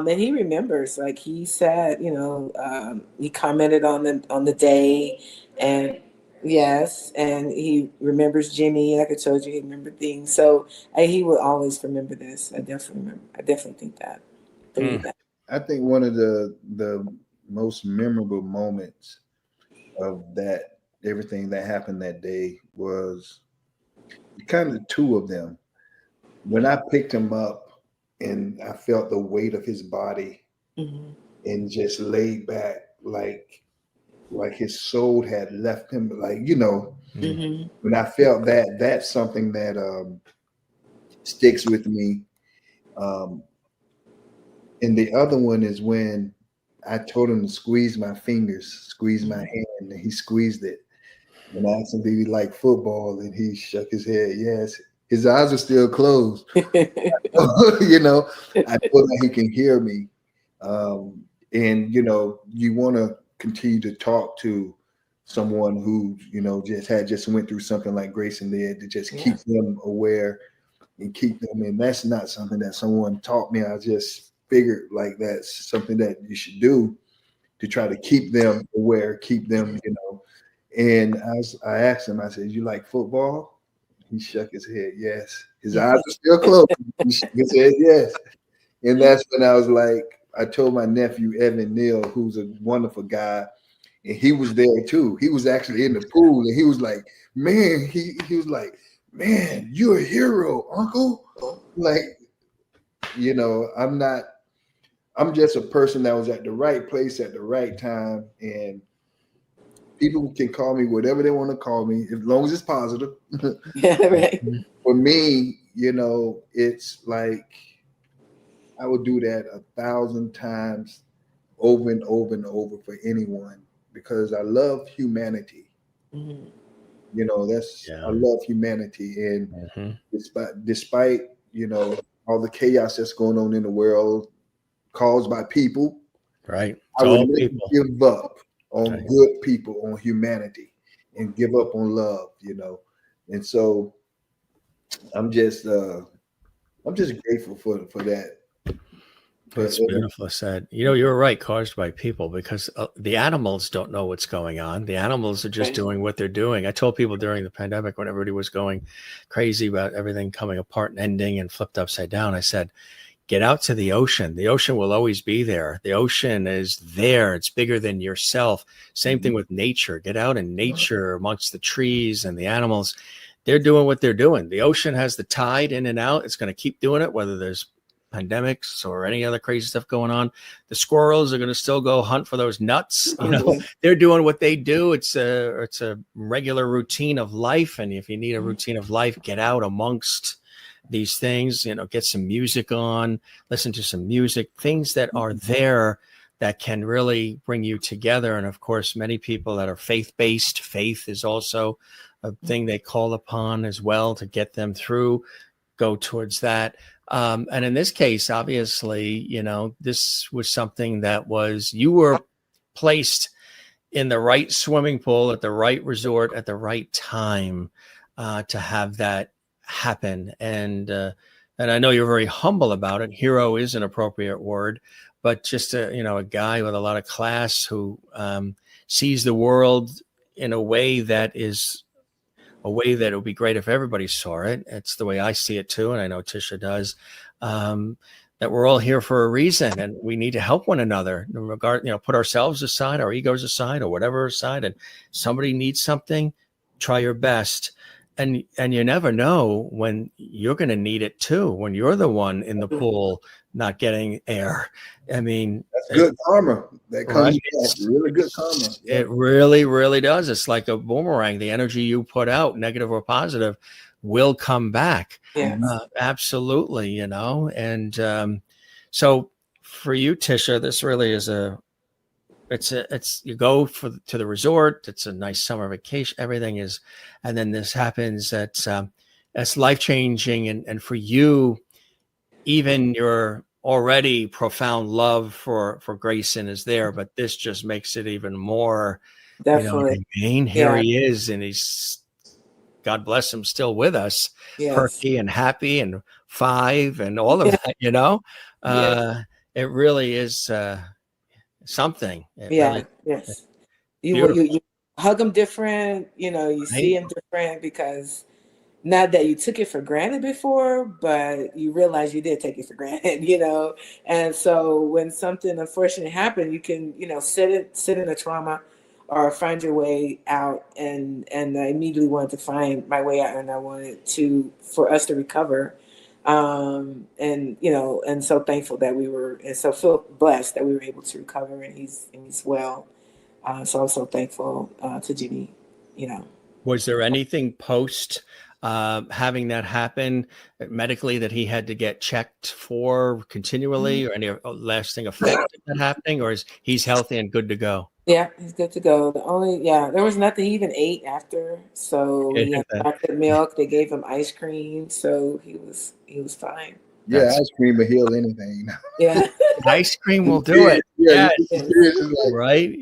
he remembers, like he said, he commented on the day, and yes, and he remembers Jimmy, like I told you, he remembered things. So he will always remember this. I definitely think that. Believe that. I think one of the most memorable moments of that, everything that happened that day was kind of two of them. When I picked him up and I felt the weight of his body and just laid back like his soul had left him, like, you know, when I felt that, that's something that sticks with me. And the other one is when I told him to squeeze my fingers, squeeze my hand, and he squeezed it. And I asked him, did he like football? And he shook his head, yes. His eyes are still closed. You know, I feel like he can hear me. And, you know, you want to continue to talk to someone who, you know, just went through something like Grayson did, to just keep them aware and keep them. And that's not something that someone taught me. I just figured like that's something that you should do to try to keep them aware, keep them, you know. And I asked him, I said, you like football? He shook his head, yes. His eyes are still closed. He shook his head, yes. And that's when I was like, I told my nephew, Evan Neal, who's a wonderful guy, and he was there too. He was actually in the pool, and he was like, man, he was like, man, you're a hero, Uncle. Like, you know, I'm just a person that was at the right place at the right time, and people can call me whatever they want to call me, as long as it's positive. Yeah, right. For me, you know, it's like I would do that 1,000 times over and over and over for anyone, because I love humanity. You know, I love humanity. And despite, you know, all the chaos that's going on in the world caused by people, right? I would never give up on good people, on humanity, and give up on love, you know. And so I'm just grateful for that. It's beautiful said. You know, you're right, caused by people, because the animals don't know what's going on. The animals are just doing what they're doing. I told people during the pandemic, when everybody was going crazy about everything coming apart and ending and flipped upside down, I said, get out to the ocean. The ocean will always be there. The ocean is there. It's bigger than yourself. Same thing with nature. Get out in nature amongst the trees and the animals. They're doing what they're doing. The ocean has the tide in and out. It's going to keep doing it, whether there's pandemics or any other crazy stuff going on. The squirrels are going to still go hunt for those nuts. You know, they're doing what they do. It's a regular routine of life. And if you need a routine of life, get out amongst these things, you know, get some music on, listen to some music, things that are there that can really bring you together. And of course, many people that are faith-based, faith is also a thing they call upon as well to get them through, go towards that. And in this case, obviously, you know, this was something that you were placed in the right swimming pool at the right resort at the right time to have that happen. And I know you're very humble about it. Hero is an appropriate word, but just a guy with a lot of class who sees the world in a way that is a way that it would be great if everybody saw it. It's the way I see it too, and I know Tisha does. That we're all here for a reason, and we need to help one another. In regard, put ourselves aside, our egos aside, or whatever aside, and somebody needs something. Try your best, and you never know when you're going to need it too. When you're the one in the pool not getting air, I mean, that's good karma. That comes back. Really good karma. Yeah. It really, really does. It's like a boomerang. The energy you put out, negative or positive, will come back. Yeah, absolutely. And so for you, Tisha, this really is you go to the resort. It's a nice summer vacation. Everything is, and then this happens. That's life changing. And for you, even your already profound love for Grayson is there, but this just makes it even more. definitely. You know what I mean? Here he is, and he's, God bless him, still with us, perky and happy and 5 and all of that, it really is something. Yes. You hug him different, you see him different, because not that you took it for granted before, but you realize you did take it for granted, And so when something unfortunate happened, you can, sit in the trauma, or find your way out. And I immediately wanted to find my way out, and I wanted for us to recover. And, you know, and so thankful that and so feel blessed that we were able to recover, and he's well. So I'm so thankful to Jimmy, you know. Was there anything post having that happen medically that he had to get checked for continually, or any lasting effect of that happening, or is he's healthy and good to go? Yeah, he's good to go. There was nothing he even ate after. So he had chocolate milk. They gave him ice cream, so he was fine. Yeah, ice cream will heal anything. Yeah, ice cream will do it. Yeah, right.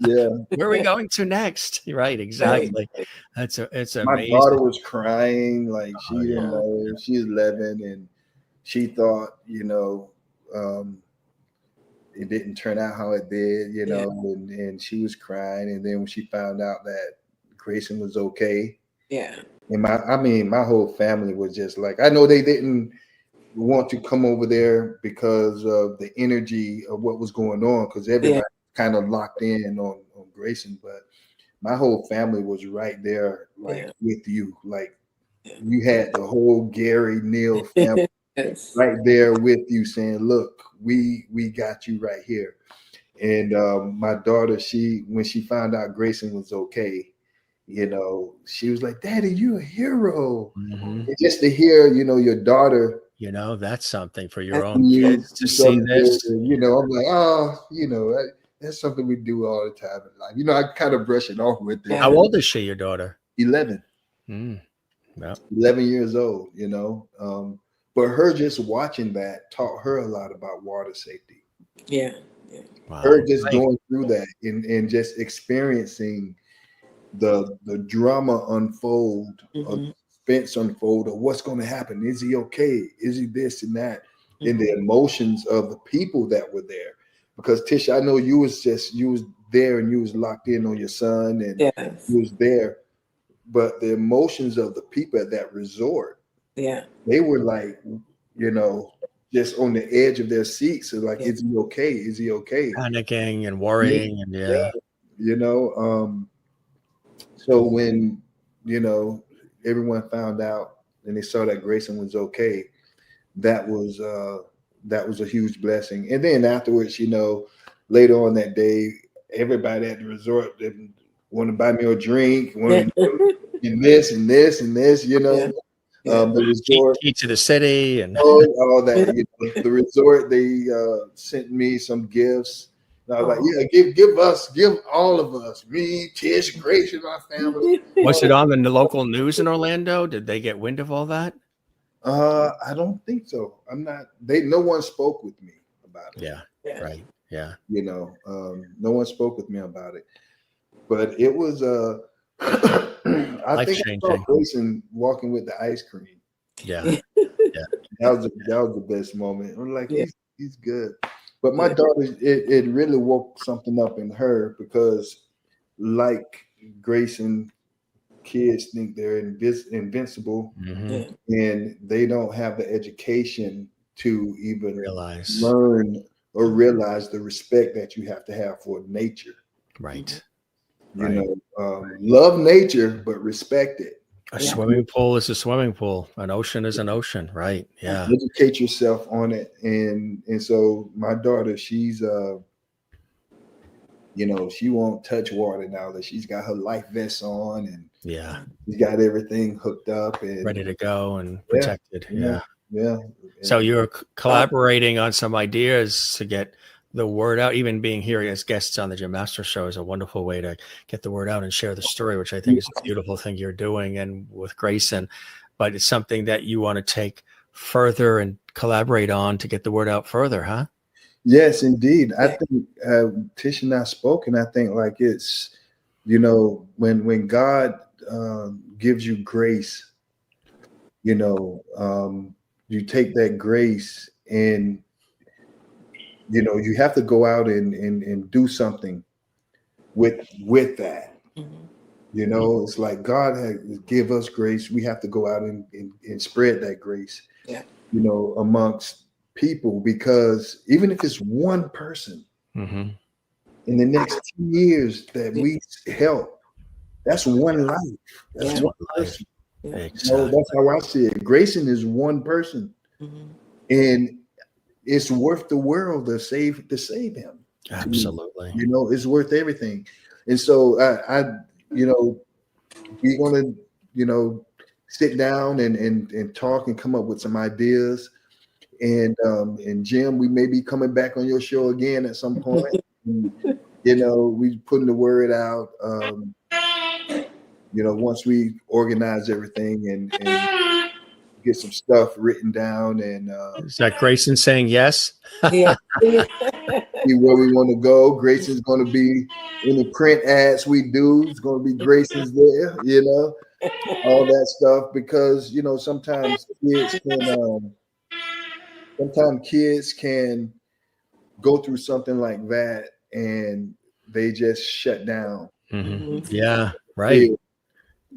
Yeah. Where are we going to next? Right, exactly. It's amazing. My daughter was crying, like she didn't know. She's 11, and she thought, you know, it didn't turn out how it did, you know, and she was crying. And then when she found out that Grayson was okay, and my whole family was just like, I know they didn't want to come over there because of the energy of what was going on, because everybody kind of locked in on Grayson, but my whole family was right there, like with you, like you had the whole Gary Neal family right there with you, saying, "Look, we got you right here." And my daughter, when she found out Grayson was okay, you know, she was like, "Daddy, you a hero." And just to hear, you know, your daughter, you know, that's something for your own kids to see this. You know, I'm like, oh, you know, that's something we do all the time in life. You know, I kind of brush it off with it. How old is she, your daughter? 11. 11 years old, you know. But her just watching that taught her a lot about water safety. Yeah. Wow. Her just going through that and just experiencing the drama unfold, suspense unfold of what's going to happen. Is he okay? Is he this and that? And the emotions of the people that were there. Because Tish, I know you was there and you was locked in on your son, and you was there. But the emotions of the people at that resort, they were like, you know, just on the edge of their seats. So like, is he okay? Is he okay? Panicking and worrying, and you know. So when, you know, everyone found out and they saw that Grayson was okay, that was a huge blessing. And then afterwards, you know, later on that day, everybody at the resort didn't want to buy me a drink, wanted and this and this and this, you know. The resort, key to the city, and all that. You know, the resort, they sent me some gifts. And I was like, yeah, give all of us, me, Tish, Grayson, my family. Was it on the local news in Orlando? Did they get wind of all that? I don't think so. No one spoke with me about it. Yeah. Right. Yeah. You know, no one spoke with me about it. But it was I think I saw Grayson walking with the ice cream. Yeah. That was the best moment. I'm like, he's good. But my daughter, it really woke something up in her, because like Grayson, kids think they're invincible, and they don't have the education to even learn or realize the respect that you have to have for nature. Right. You know, love nature, but respect it. A swimming pool is a swimming pool. An ocean is an ocean. Right. Yeah. Educate yourself on it. And so my daughter, she's you know, she won't touch water now that she's got her life vest on, and she's got everything hooked up and ready to go and protected. Yeah. So you're collaborating on some ideas to get the word out. Even being here as guests on the Jim Master Show is a wonderful way to get the word out and share the story, which I think is a beautiful thing you're doing, and with Grayson. But it's something that you want to take further and collaborate on to get the word out further, huh? Yes, indeed. I think Tish and I spoke, and I think like it's, you know, when God gives you grace, you know, you take that grace and, you know, you have to go out and do something with that. You know, it's like God has give us grace. We have to go out and spread that grace, you know, amongst people, because even if it's one person, in the next 2 years that we help, that's one life. That's Yeah. one person. Yeah. Exactly. That's how I see it. Grayson is one person, Mhm. and it's worth the world to save him. Absolutely. It's worth everything. And so we're gonna, sit down and talk and come up with some ideas. And Jim, we may be coming back on your show again at some point. And, we putting the word out. Once we organize everything and get some stuff written down and Is that Grayson saying yes? Yeah. see where we want to go. Grayson's going to be in the print ads we do. It's going to be Grayson's there, all that stuff, because sometimes kids can go through something like that and they just shut down. Mm-hmm. Yeah, right.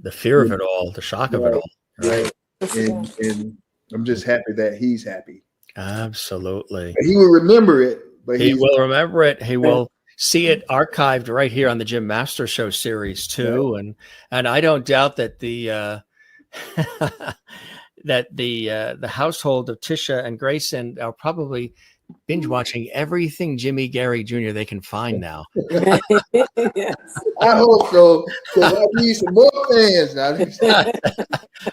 The fear of it all, the shock of it all. Right. And I'm just happy that he's happy. Absolutely. He will remember it, but he will remember it. He will see it archived right here on the Jim Master Show series too. Right. And I don't doubt that the the household of Tisha and Grayson are probably binge watching everything Jimmy Gary Jr. they can find now. Yes. I hope so, because I need some more fans now.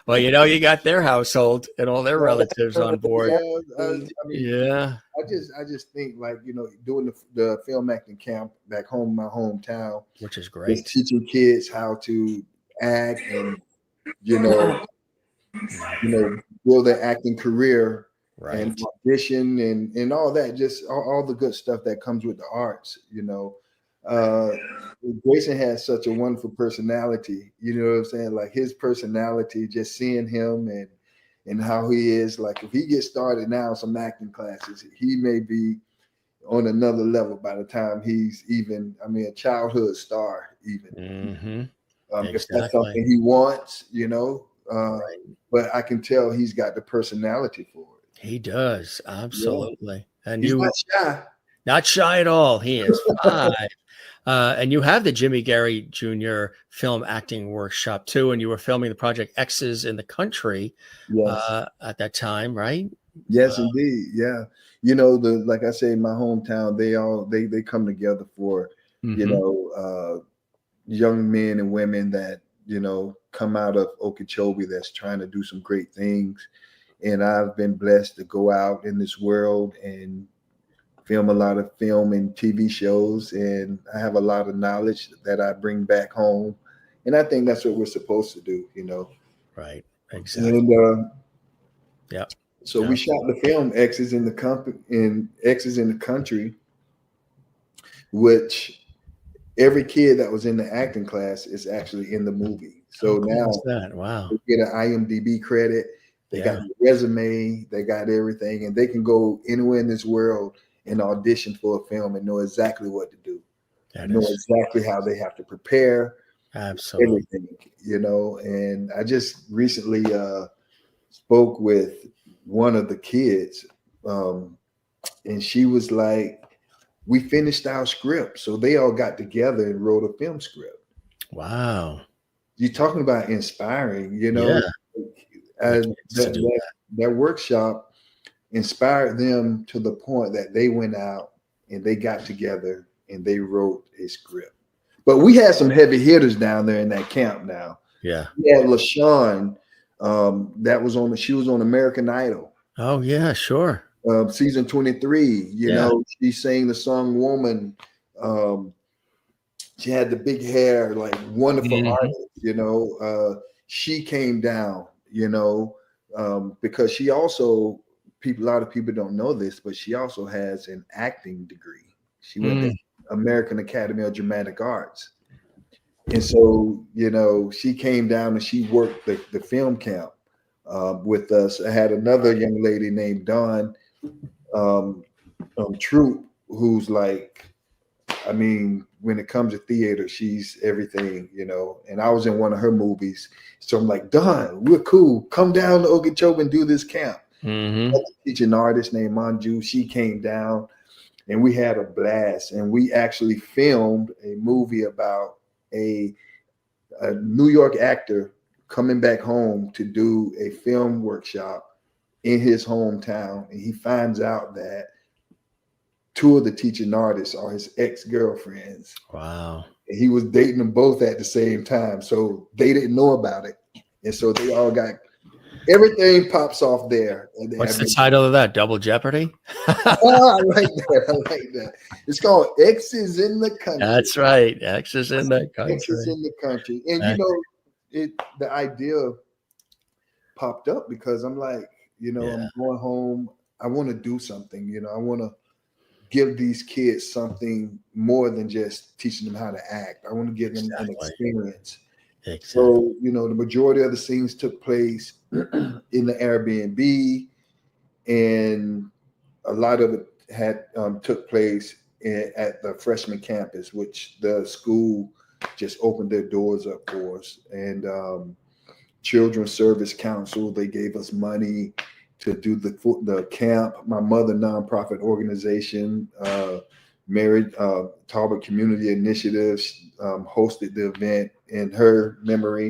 Well, you got their household and all their relatives on board. Yeah, I just think, like, doing the film acting camp back home in my hometown, which is great, teaching kids how to act and build their acting career. Right. And audition and all that, just all the good stuff that comes with the arts. Grayson has such a wonderful personality. You know what I'm saying? Like, his personality, just seeing him and how he is. Like, if he gets started now in some acting classes, he may be on another level by the time he's even, a childhood star even. Mm-hmm. If that's something he wants, right. But I can tell he's got the personality for it. He does, absolutely. Yeah. And he's not shy at all. He is 5. And you have the Jimmy Gary Jr. film acting workshop too, and you were filming the Project X's in the country at that time, right? Yes, indeed. Yeah. Like I say, in my hometown, they come together for, young men and women that, come out of Okeechobee that's trying to do some great things. And I've been blessed to go out in this world and film a lot of film and TV shows. And I have a lot of knowledge that I bring back home. And I think that's what we're supposed to do, Right. Exactly. And yeah. So we shot the film X's in the country, which every kid that was in the acting class is actually in the movie. So now wow, they get an IMDb credit. They got the resume, they got everything, and they can go anywhere in this world and audition for a film and know exactly what to do. Exactly how they have to prepare. Absolutely. Everything, and I just recently spoke with one of the kids, and she was like, we finished our script. So they all got together and wrote a film script. Wow. You're talking about inspiring, Yeah. And that workshop inspired them to the point that they went out and they got together and they wrote a script. But we had some heavy hitters down there in that camp now. Yeah. We had LaShawn, she was on American Idol. Oh, yeah, sure. Season 23, she sang the song Woman. She had the big hair, like wonderful artist, she came down, because she also, a lot of people don't know this, but she also has an acting degree. She went to American Academy of Dramatic Arts. And so, she came down and she worked the film camp with us. I had another young lady named Dawn Troop, who's like, when it comes to theater, she's everything, and I was in one of her movies. So I'm like, Dawn, we're cool. Come down to Okeechobee and do this camp. Teaching artist named Manju, she came down. and we had a blast. And we actually filmed a movie about a New York actor coming back home to do a film workshop in his hometown. And he finds out that two of the teaching artists are his ex-girlfriends. Wow. And he was dating them both at the same time. So they didn't know about it. And so they all got, everything pops off there. What's the title of that? Double Jeopardy? Oh, I like that. I like that. It's called X's in the Country. That's right. X's in the Country. X's in the Country. And the idea popped up because I'm like, I'm going home. I want to do something. I want to give these kids something more than just teaching them how to act. I want to give them an experience. Exactly. So, the majority of the scenes took place in the Airbnb, and a lot of it had took place at the freshman campus, which the school just opened their doors up for us. And Children's Service Council, they gave us money to do the camp. My mother nonprofit organization, Mary Talbot Community Initiatives, hosted the event in her memory.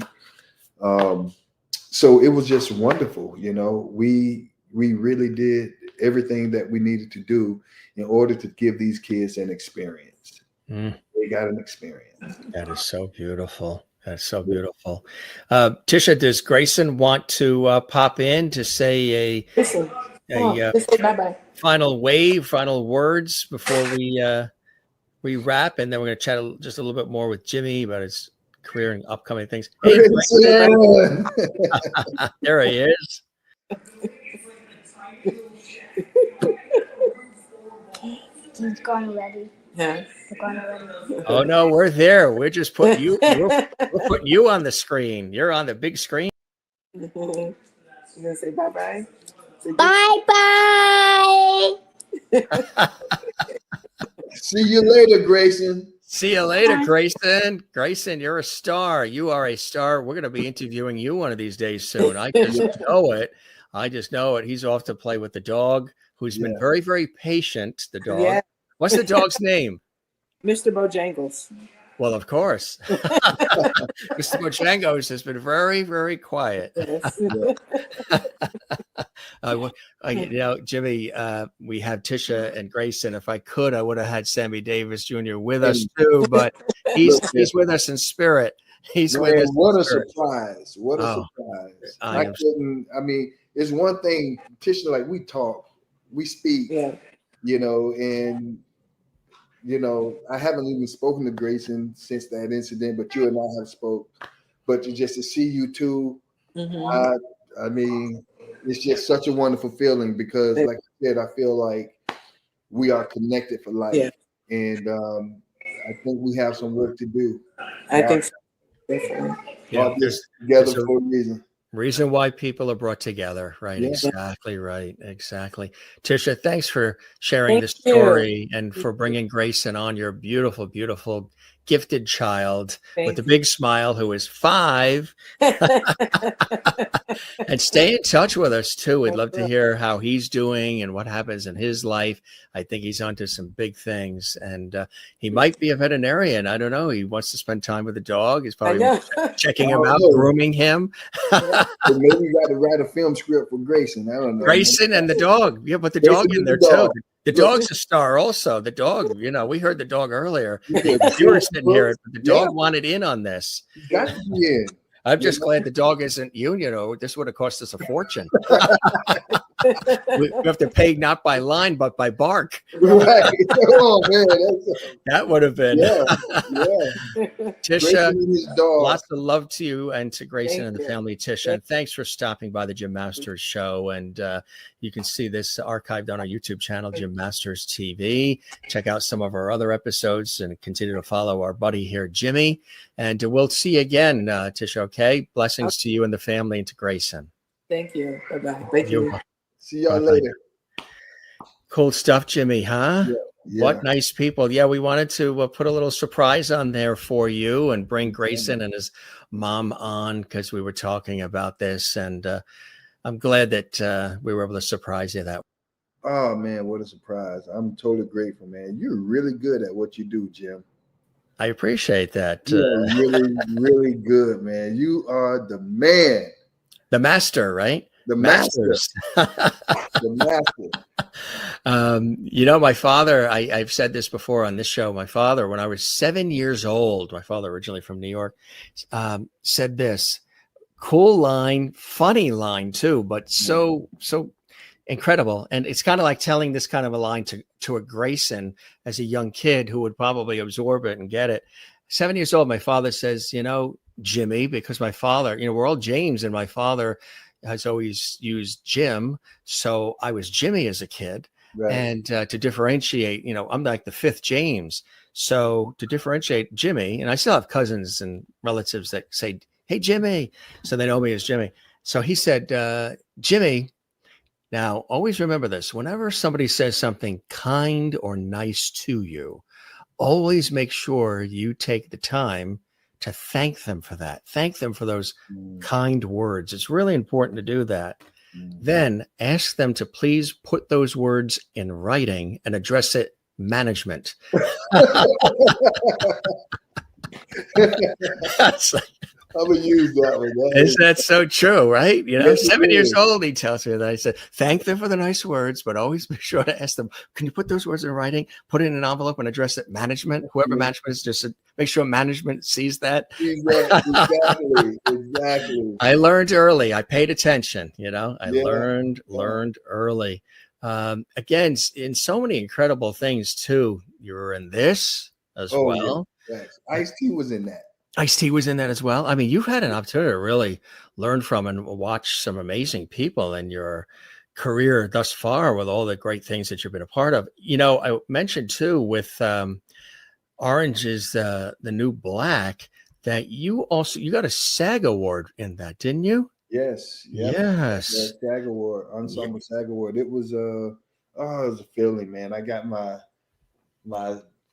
So it was just wonderful. We really did everything that we needed to do in order to give these kids an experience. They got an experience. That is so beautiful. That's so beautiful. Tisha, does Grayson want to pop in to say bye-bye. Final words before we wrap, and then we're going to chat just a little bit more with Jimmy about his career and upcoming things. Hey, there he is. He's gone already. Yeah. Oh no, we're there. We're just putting you. We're putting you on the screen. You're on the big screen. You gonna say bye-bye? Bye-bye. See you later, Grayson. See you later, Grayson. Grayson, you're a star. You are a star. We're going to be interviewing you one of these days soon. I just know it. He's off to play with the dog, who's been very, very patient. The dog. Yeah. What's the dog's name? Mr. Bojangles. Well, of course. Mr. Bojangles has been very, very quiet. Jimmy, we have Tisha and Grayson. If I could, I would have had Sammy Davis Jr. with us too, but he's with us in spirit. He's with us. What a surprise. What a surprise. It's one thing, Tisha, like we talk, we speak, and I haven't even spoken to Grayson since that incident, but you and I have spoke. But just to see you two, it's just such a wonderful feeling because, like I said, I feel like we are connected for life. Yeah. And I think we have some work to do. I think so. Definitely. All this together for a reason. Reason why people are brought together, right? Yeah. Exactly right. Exactly. Tisha, thanks for sharing the story and for bringing Grayson on, your beautiful, beautiful, gifted child with the big smile who is 5. And stay in touch with us too. We'd love to hear how he's doing and what happens in his life. I think he's onto some big things, and he might be a veterinarian. I don't know. He wants to spend time with the dog. He's probably checking him out, grooming him. Maybe you got to write a film script for Grayson. I don't know. Grayson and the dog. Yeah, but the dog in there too. The dog's a star also. The dog, we heard the dog earlier. The viewers didn't hear it, but the dog wanted in on this. Got to be in. I'm just glad the dog isn't you. This would have cost us a fortune. We have to pay not by line, but by bark. Right. Oh, man. That would have been. Yeah. Tisha, lots of love to you and to Grayson and the family, Tisha. And thanks for stopping by the Jim Masters show. And you can see this archived on our YouTube channel, Jim Masters TV. Check out some of our other episodes and continue to follow our buddy here, Jimmy. And we'll see you again, Tisha, okay? Blessings to you and the family and to Grayson. Thank you. Bye-bye. Thank you. See y'all later. Cool stuff, Jimmy, huh? Yeah. What nice people. Yeah, we wanted to put a little surprise on there for you and bring Grayson and his mom on because we were talking about this. And I'm glad that we were able to surprise you that way. Oh man, what a surprise. I'm totally grateful, man. You're really good at what you do, Jim. I appreciate that. You are really, really good, man. You are the man, The master, right? the master, Masters. the master. My father, I've said this before on this show. My father, when I was 7 years old, my father originally from New York, said this cool line, funny line too, but so incredible. And it's kind of like telling this kind of a line to a Grayson as a young kid who would probably absorb it and get it. 7 years old, my father says, Jimmy, because my father, we're all James, and my father has always used Jim. So I was Jimmy as a kid. Right. And to differentiate, I'm like the fifth James. So to differentiate Jimmy, and I still have cousins and relatives that say, hey, Jimmy. So they know me as Jimmy. So he said, Jimmy, now always remember this. Whenever somebody says something kind or nice to you, always make sure you take the time to thank them for that. Thank them for those kind words. It's really important to do that. Then ask them to please put those words in writing and address it management. I'm gonna use that one. Isn't that so true, right? Yes, 7 years is. old, he tells me that. I said, thank them for the nice words, but always be sure to ask them, can you put those words in writing, put it in an envelope and address it management? Whoever management is, just make sure management sees that. Exactly. I learned early. I paid attention, I learned early. Again, in so many incredible things too. You were in this as well. Yeah. Ice-T was in that. Ice-T was in that as well. I mean, you've had an opportunity to really learn from and watch some amazing people in your career thus far with all the great things that you've been a part of. I mentioned too with Orange is the New Black that you got a SAG award in that, didn't you? Yes. Yep. Yes. SAG award, ensemble SAG award. It was it was a feeling, man. I got my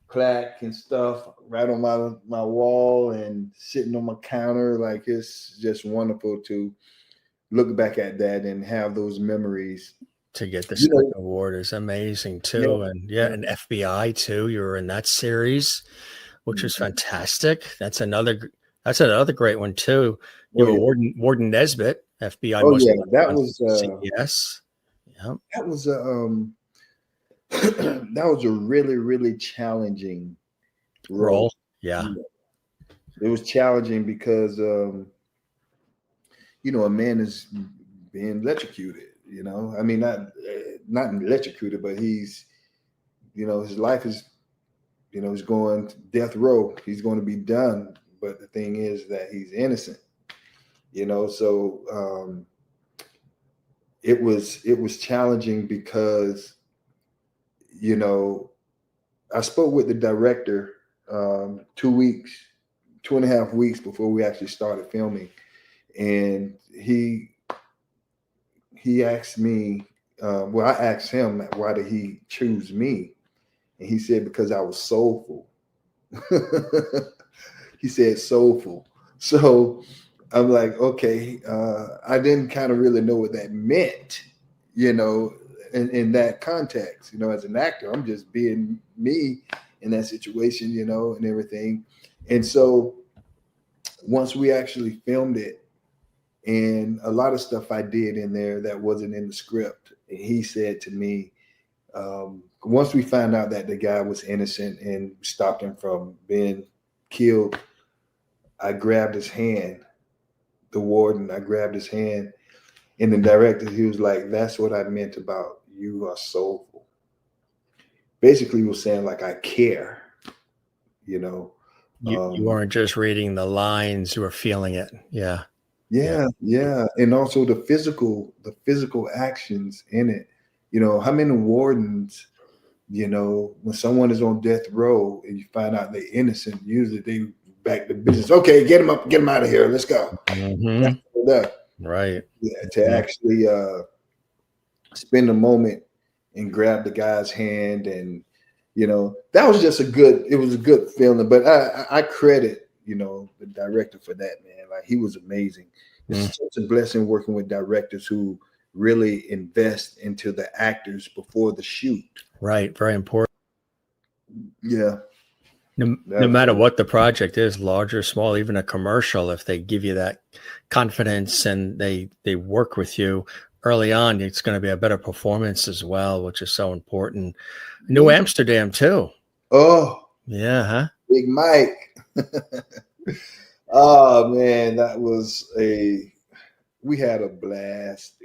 plaque and stuff right on my wall and sitting on my counter. Like, it's just wonderful to look back at that and have those memories. To get the SAG award is amazing too. And FBI too. You were in that series, which was fantastic. That's another great one too. You were Warden Nesbitt, FBI. That was yes. Yeah. That was that was a really, really challenging role. Yeah. It was challenging because a man is being electrocuted, I mean, not electrocuted, but he's, his life is, he's going to death row. He's going to be done. But the thing is that he's innocent, so it was challenging because, I spoke with the director 2.5 weeks before we actually started filming. And he asked me, I asked him, why did he choose me? And he said, because I was soulful. He said soulful. So I'm like, okay, I didn't kind of really know what that meant, in that context. As an actor, I'm just being me in that situation, and everything. And so once we actually filmed it, and a lot of stuff I did in there that wasn't in the script, and he said to me, once we found out that the guy was innocent and stopped him from being killed, I grabbed his hand, the warden, I grabbed his hand, and the director, he was like, that's what I meant about you are soulful. Basically, he was saying, like, I care, You weren't just reading the lines, you were feeling it. Yeah. And also the physical actions in it. How many wardens, when someone is on death row and you find out they're innocent, usually they back to business. Okay, get him up, get him out of here. Let's go. Right. To actually spend a moment and grab the guy's hand, and that was just a good feeling. But I credit the director for that, man. Like, he was amazing. It's such a blessing working with directors who really invest into the actors before the shoot. Right. Very important. Yeah. No matter what the project is, large or small, even a commercial, if they give you that confidence and they work with you early on, it's going to be a better performance as well, which is so important. New Amsterdam too. Oh, yeah, huh? Big Mike. Oh man, we had a blast.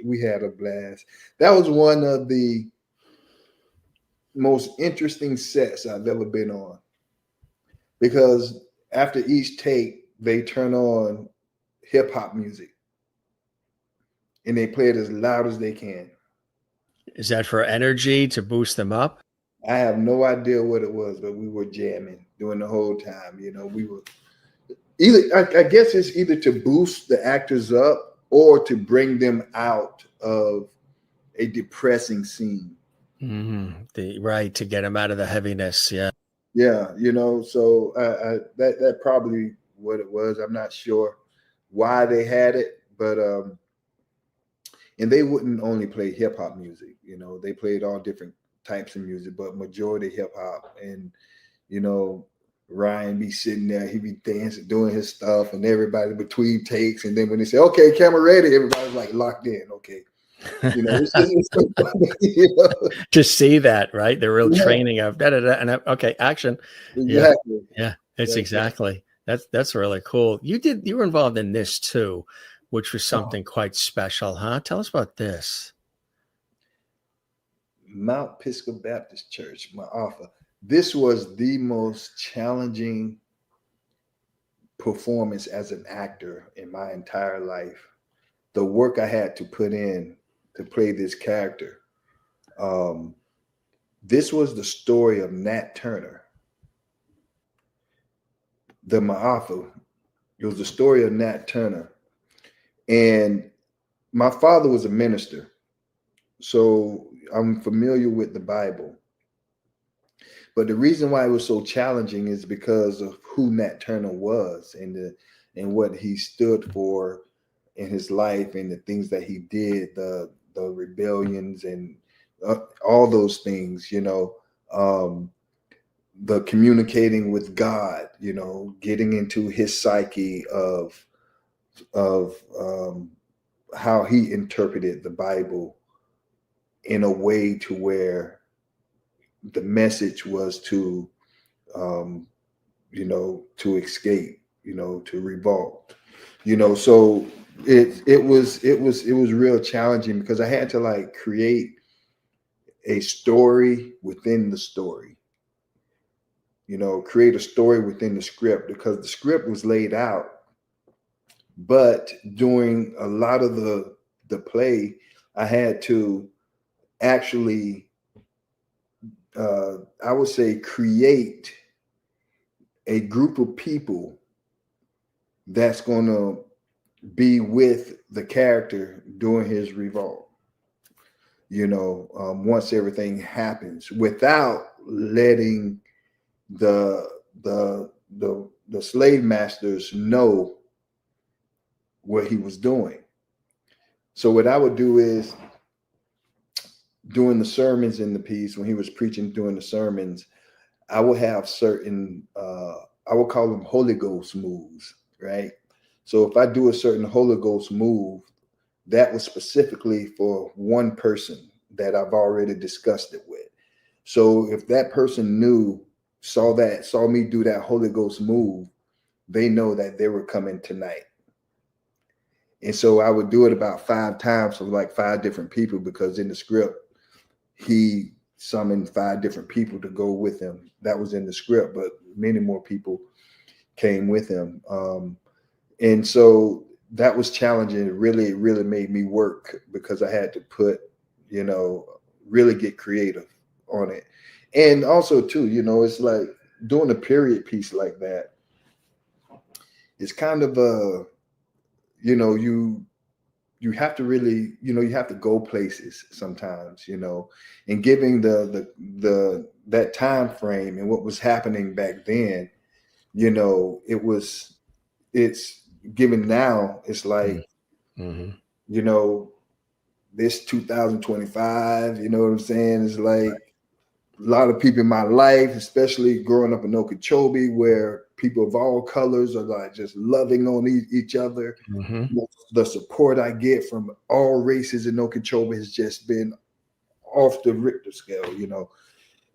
That was one of the most interesting sets I've ever been on, because after each take, they turn on hip hop music and they play it as loud as they can. Is that for energy to boost them up? I have no idea what it was, but we were jamming during the whole time. We were I guess it's either to boost the actors up or to bring them out of a depressing scene. Right, to get them out of the heaviness. Yeah. Yeah, so that probably what it was. I'm not sure why they had it, but and they wouldn't only play hip hop music. They played all different types of music, but majority hip hop. And Ryan be sitting there, he be dancing, doing his stuff, and everybody between takes. And then when they say, "Okay, camera ready," everybody's like locked in. Okay, it's so funny, to see that, right? The real training of and okay, action. Exactly. Yeah, it's exactly. That's really cool. You were involved in this too, which was something quite special, huh? Tell us about this. Mount Pisgah Baptist Church, Ma'afa. This was the most challenging performance as an actor in my entire life. The work I had to put in to play this character. This was the story of Nat Turner. The Ma'afa. It was the story of Nat Turner. And my father was a minister, so I'm familiar with the Bible. But the reason why it was so challenging is because of who Nat Turner was and what he stood for in his life and the things that he did, the rebellions and all those things, the communicating with God, getting into his psyche of how he interpreted the Bible in a way to where the message was to to escape, to revolt, so it was real challenging because I had to like create a story within the story, create a story within the script, because the script was laid out, but during a lot of the play, I had to actually I would say create a group of people that's going to be with the character during his revolt, once everything happens, without letting the slave masters know what he was doing. So what I would do is, during the sermons in the piece, when he was preaching during the sermons, I would have certain I would call them Holy Ghost moves, right? So if I do a certain Holy Ghost move, that was specifically for one person that I've already discussed it with. So if that person saw me do that Holy Ghost move, they know that they were coming tonight. And so I would do it about 5 times for like 5 different people, because in the script, he summoned 5 different people to go with him. That was in the script, but many more people came with him. And so that was challenging. It really, really made me work, because I had to really get creative on it. And also too, it's like doing a period piece like that. It's kind of you have to really, you have to go places sometimes, and giving that time frame and what was happening back then, it's given now, it's like, this 2025, you know what I'm saying? It's like a lot of people in my life, especially growing up in Okeechobee, where people of all colors are like just loving on each other. Mm-hmm. The support I get from all races in Okeechobee has just been off the Richter scale, you know.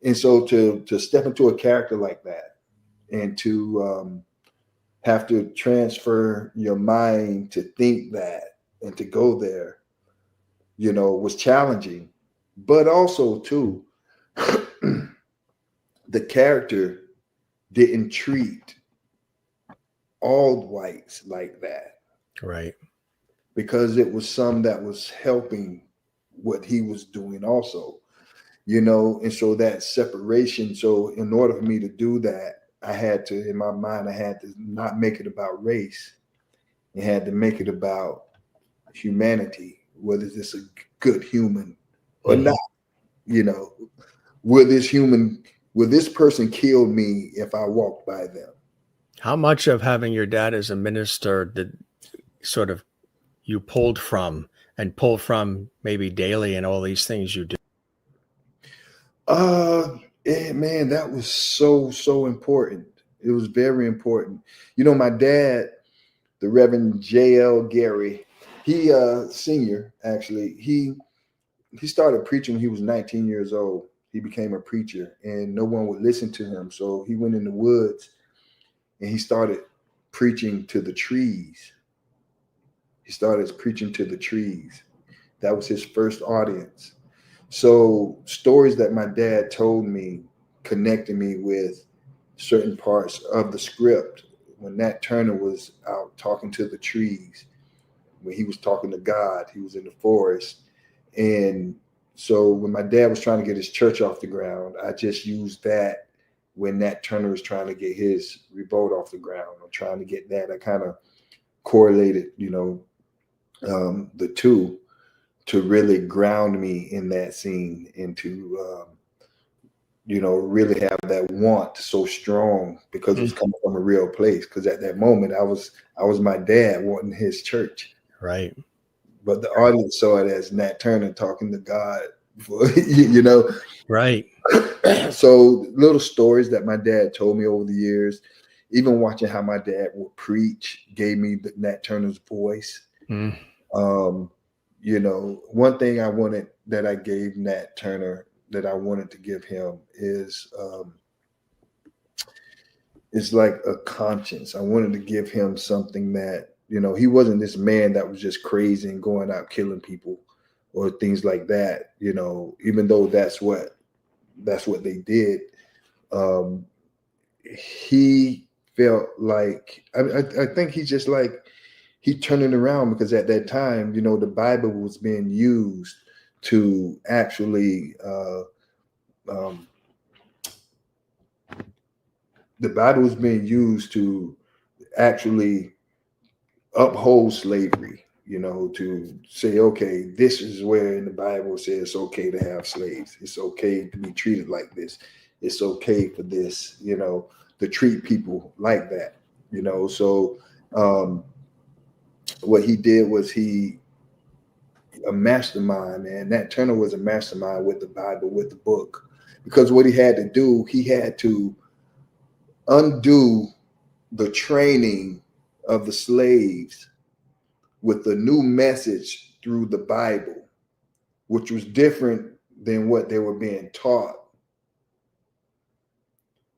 And so to step into a character like that and to have to transfer your mind to think that and to go there, you know, was challenging. But also too, the character didn't treat all whites like that Right. because it was some that was helping what he was doing also, you know. And so that separation, so in order for me to do that, I had to, in my mind, I had to not make it about race. I had to make it about humanity. Whether this a good human or not, you know, will this person kill me if I walk by them? How much of having your dad as a minister did sort of you pulled from and pull from maybe daily and all these things you do? Man, that was so important. It was very important. You know, my dad, the Reverend J.L. Gary, he senior actually, he started preaching when he was 19 years old. He became a preacher and no one would listen to him. So he went in the woods and he started preaching to the trees. He started preaching to the trees. That was his first audience. So stories that my dad told me connected me with certain parts of the script. When Nat Turner was out talking to the trees, when he was talking to God, he was in the forest. And so when my dad was trying to get his church off the ground, I just used that when Nat Turner was trying to get his revolt off the ground or trying to get that. I kind of correlated, you know, the two to really ground me in that scene and to, you know, really have that want so strong because it was coming from a real place. Because at that moment, I was my dad wanting his church. Right. But the audience saw it as Nat Turner talking to God, you know. Right. So little stories that my dad told me over the years, even watching how my dad would preach, gave me the Nat Turner's voice. Mm. You know, one thing I wanted that I gave Nat Turner that I wanted to give him is like a conscience. I wanted to give him something that, you know, he wasn't this man that was just crazy and going out killing people or things like that, you know, even though that's what they did. He felt like, I think he just like, he turned it around because at that time, you know, the Bible was being used to actually, the Bible was being used to actually uphold slavery, you know, to say, okay, this is where in the Bible says it's okay to have slaves. It's okay to be treated like this. It's okay for this, you know, to treat people like that, you know. So what he did was a mastermind, man. Nat Turner was a mastermind with the Bible, with the book, because what he had to do, he had to undo the training of the slaves with the new message through the Bible, which was different than what they were being taught.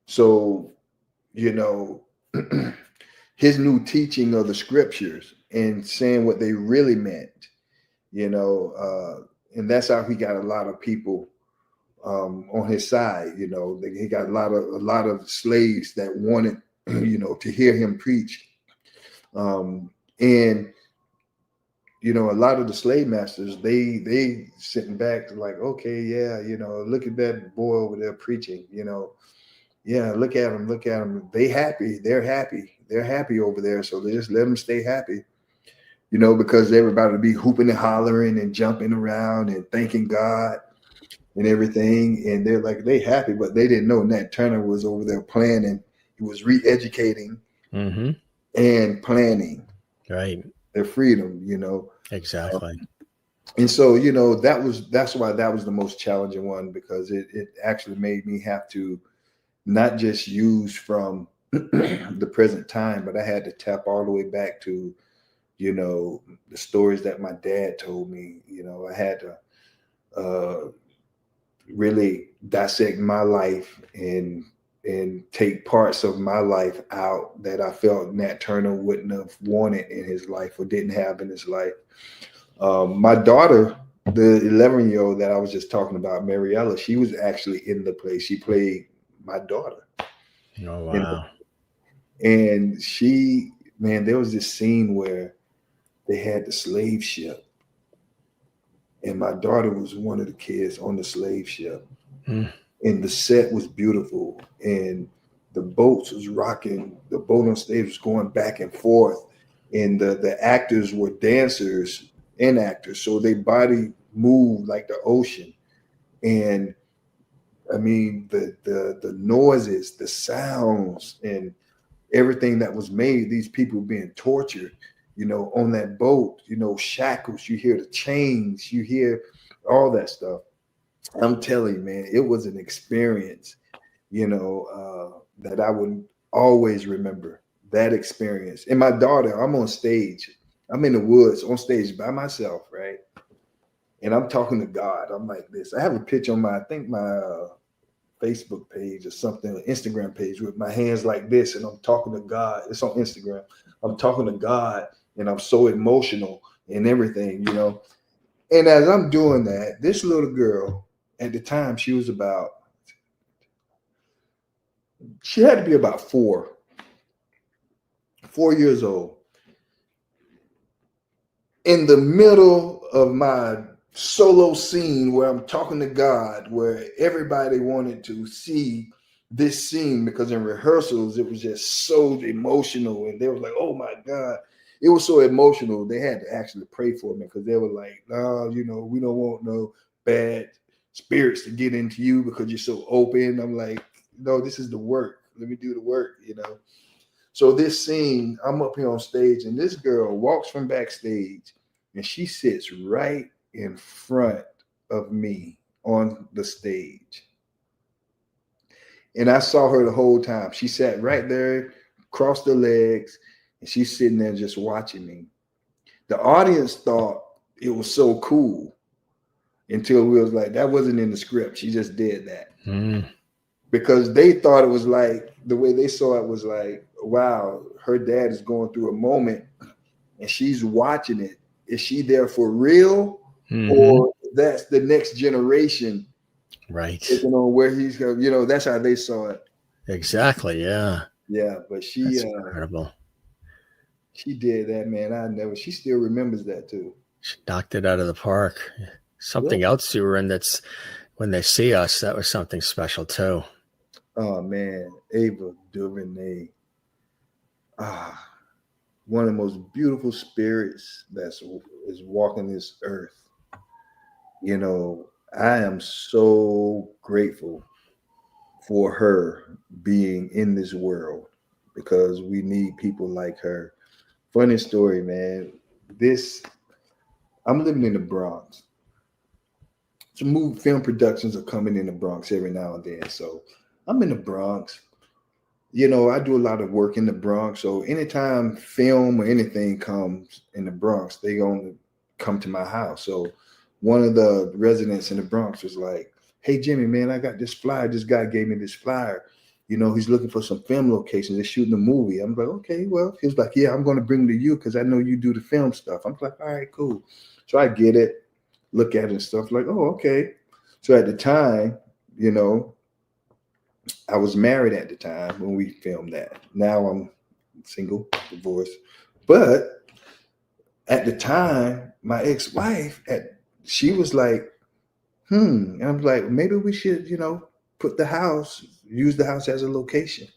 So, you know, his new teaching of the scriptures and saying what they really meant, you know, and that's how he got a lot of people on his side. You know, he got a lot of slaves that wanted, you know, to hear him preach. And you know, a lot of the slave masters, they sitting back like, okay, yeah, you know, look at that boy over there preaching, you know, yeah, look at him. They're happy over there. So they just let them stay happy, you know, because everybody would be hooping and hollering and jumping around and thanking God and everything. And they're like, they happy, but they didn't know Nat Turner was over there planning. He was re-educating and planning Right. their freedom, you know. Exactly. And so, that's why that was the most challenging one, because it actually made me have to not just use from the present time, but I had to tap all the way back to, the stories that my dad told me. I had to really dissect my life and take parts of my life out that I felt Nat Turner wouldn't have wanted in his life or didn't have in his life. My daughter, the 11-year-old that I was just talking about, Mariella, she was actually in the play. She played my daughter. Oh, wow. And she, man, there was this scene where they had the slave ship. And my daughter was one of the kids on the slave ship. Mm. And the set was beautiful. And the boats was rocking. The boat on stage was going back and forth. And the actors were dancers and actors. So their body moved like the ocean. And I mean, the noises, the sounds, and everything that was made, these people being tortured, on that boat, shackles, you hear the chains, you hear all that stuff. I'm telling you, man, it was an experience, that I would always remember, that experience. And my daughter, I'm on stage, I'm in the woods on stage by myself, right? And I'm talking to God. I'm like this. I have a picture on I think my Facebook page or something, Instagram page, with my hands like this, and I'm talking to God. It's on Instagram. I'm talking to God, and I'm so emotional and everything, And as I'm doing that, this little girl, at the time, she had to be about 4 years old. In the middle of my solo scene where I'm talking to God, where everybody wanted to see this scene, because in rehearsals it was just so emotional, and they were like, oh my God, it was so emotional. They had to actually pray for me, because they were like, no, we don't want no bad spirits to get into you because you're so open. I'm like, no, this is the work. Let me do the work, So this scene, I'm up here on stage, and this girl walks from backstage, and she sits right in front of me on the stage. And I saw her the whole time. She sat right there, crossed her legs, and she's sitting there just watching me. The audience thought it was so cool until we was like, that wasn't in the script. She just did that. Mm. Because they thought it was like, the way they saw it was like, wow, her dad is going through a moment and she's watching it. Is she there for real? Mm-hmm. Or that's the next generation? Right. Taking on where he's going, that's how they saw it. Exactly. Yeah. Yeah. But That's incredible. She did that, man. She still remembers that too. She knocked it out of the park. Something else you were in that's, when they see us, that was something special too. Oh man, Ava DuVernay. One of the most beautiful spirits is walking this earth. I am so grateful for her being in this world, because we need people like her. Funny story, man. I'm living in the Bronx. Some film productions are coming in the Bronx every now and then. So I'm in the Bronx. I do a lot of work in the Bronx. So anytime film or anything comes in the Bronx, they gonna come to my house. So one of the residents in the Bronx was like, hey, Jimmy, man, I got this flyer. This guy gave me this flyer. He's looking for some film locations. They're shooting a movie. I'm like, okay, well, he was like, yeah, I'm going to bring them to you because I know you do the film stuff. I'm like, all right, cool. So I get it, look at it and stuff, like, oh, okay. So at the time, I was married at the time when we filmed that. Now I'm single, divorced. But at the time, my ex-wife, she was like, and I'm like, maybe we should, use the house as a location,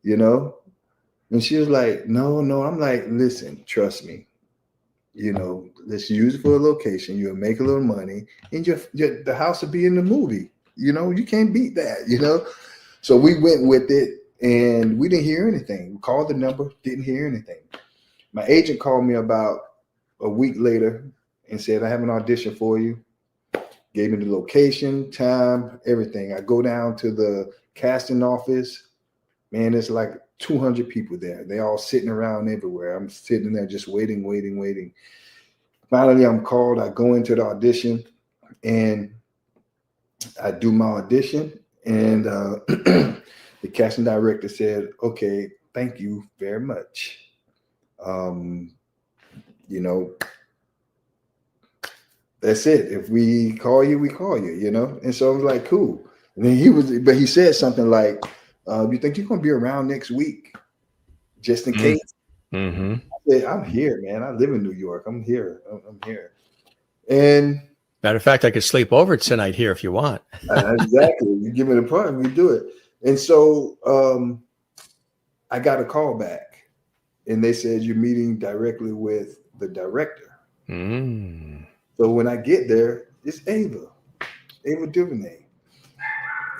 And she was like, no. I'm like, listen, trust me. Let's use it for a location. You'll make a little money, and the house will be in the movie. You can't beat that, So we went with it, and we didn't hear anything. We called the number, didn't hear anything. My agent called me about a week later, and said, I have an audition for you. Gave me the location, time, everything. I go down to the casting office. Man, there's like 200 people there. They all sitting around everywhere. I'm sitting there just waiting. Finally, I'm called. I go into the audition and I do my audition. And the casting director said, okay, thank you very much. You know, that's it. If we call you, we call you, you know? And so I was like, cool. And then he said something like, you think you're going to be around next week? Just in case. Mm-hmm. I said, I'm here, man. I live in New York. I'm here. I'm here. And Matter of fact, I could sleep over tonight here if you want. exactly. You give me the part, we do it. And so I got a call back and they said, you're meeting directly with the director. Mm. So when I get there, it's Ava DuVernay.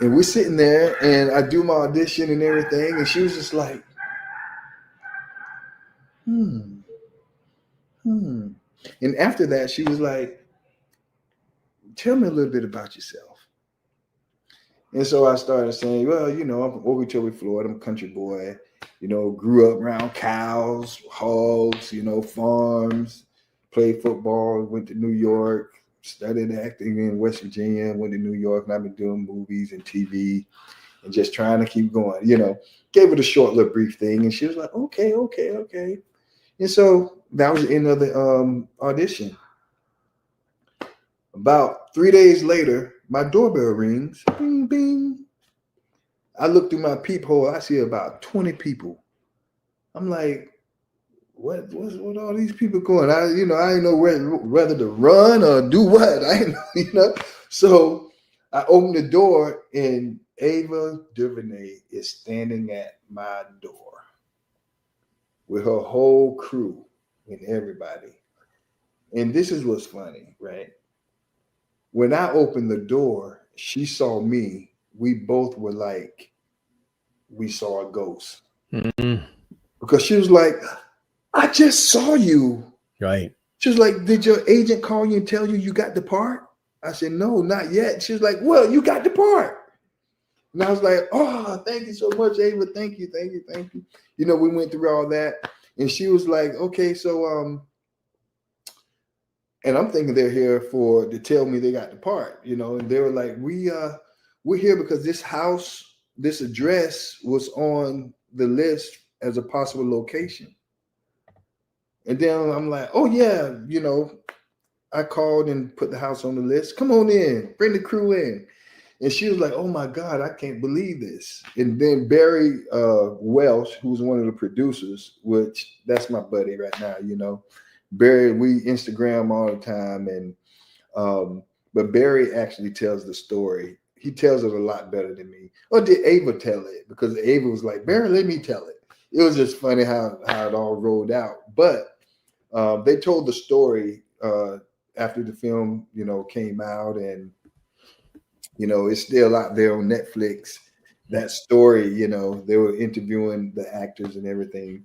And we're sitting there and I do my audition and everything. And she was just like, And after that, she was like, tell me a little bit about yourself. And so I started saying, well, you know, I'm from Okeechobee, Florida. I'm a country boy, you know, grew up around cows, hogs, you know, farms, played football, went to New York, studied acting in West Virginia, went to New York, and I've been doing movies and TV and just trying to keep going, you know, gave it a short little brief thing. And she was like, okay. And so that was the end of the audition. About 3 days later, my doorbell rings. Bing, bing. I look through my peephole. I see about 20 people. I'm like, what all these people going? I didn't know whether to run or do what. I didn't know, you know. So I opened the door and Ava DuVernay is standing at my door with her whole crew and everybody. And this is what's funny, right? When I opened the door, she saw me. We both were like, we saw a ghost. Mm-hmm. Because she was like, I just saw you. Right. She was like, did your agent call you and tell you got the part? I said, no, not yet. She was like, well, you got the part. And I was like, oh, thank you so much, Ava. Thank you. You know, we went through all that. And she was like, okay, so and I'm thinking they're here to tell me they got the part, you know, and they were like, we're here because this house, this address was on the list as a possible location. And then I'm like, oh yeah, you know, I called and put the house on the list. Come on in, bring the crew in. And she was like, oh my God, I can't believe this. And then Barry Welsh, who's one of the producers, which that's my buddy right now, you know. Barry, we Instagram all the time, and but Barry actually tells the story. He tells it a lot better than me. Or did Ava tell it? Because Ava was like, Barry, let me tell it. It was just funny how it all rolled out. But they told the story after the film, you know, came out, and you know, it's still out there on Netflix. That story, you know, they were interviewing the actors and everything.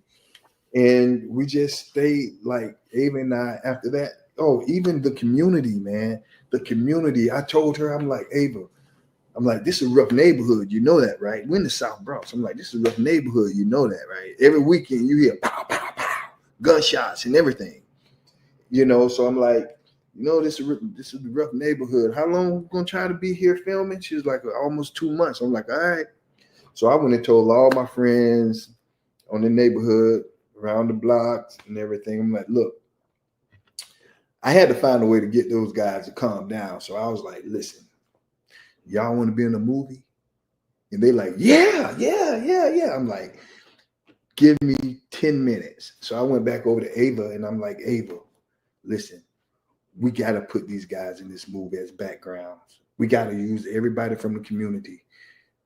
And we just stayed, like, Ava and I, after that. Oh, even the community, man. The community. I told her, I'm like, Ava, I'm like, this is a rough neighborhood. You know that, right? We're in the South Bronx. I'm like, this is a rough neighborhood. You know that, right? Every weekend you hear pow, pow, pow, gunshots and everything. You know, so I'm like, you know, this is a rough neighborhood. How long are we going to try to be here filming? She was like, almost 2 months. I'm like, all right. So I went and told all my friends on the neighborhood, around the blocks and everything. I'm like, look, I had to find a way to get those guys to calm down. So I was like, listen, y'all want to be in a movie? And they like, yeah. I'm like, give me 10 minutes. So I went back over to Ava and I'm like, Ava, listen, we got to put these guys in this movie as backgrounds. We got to use everybody from the community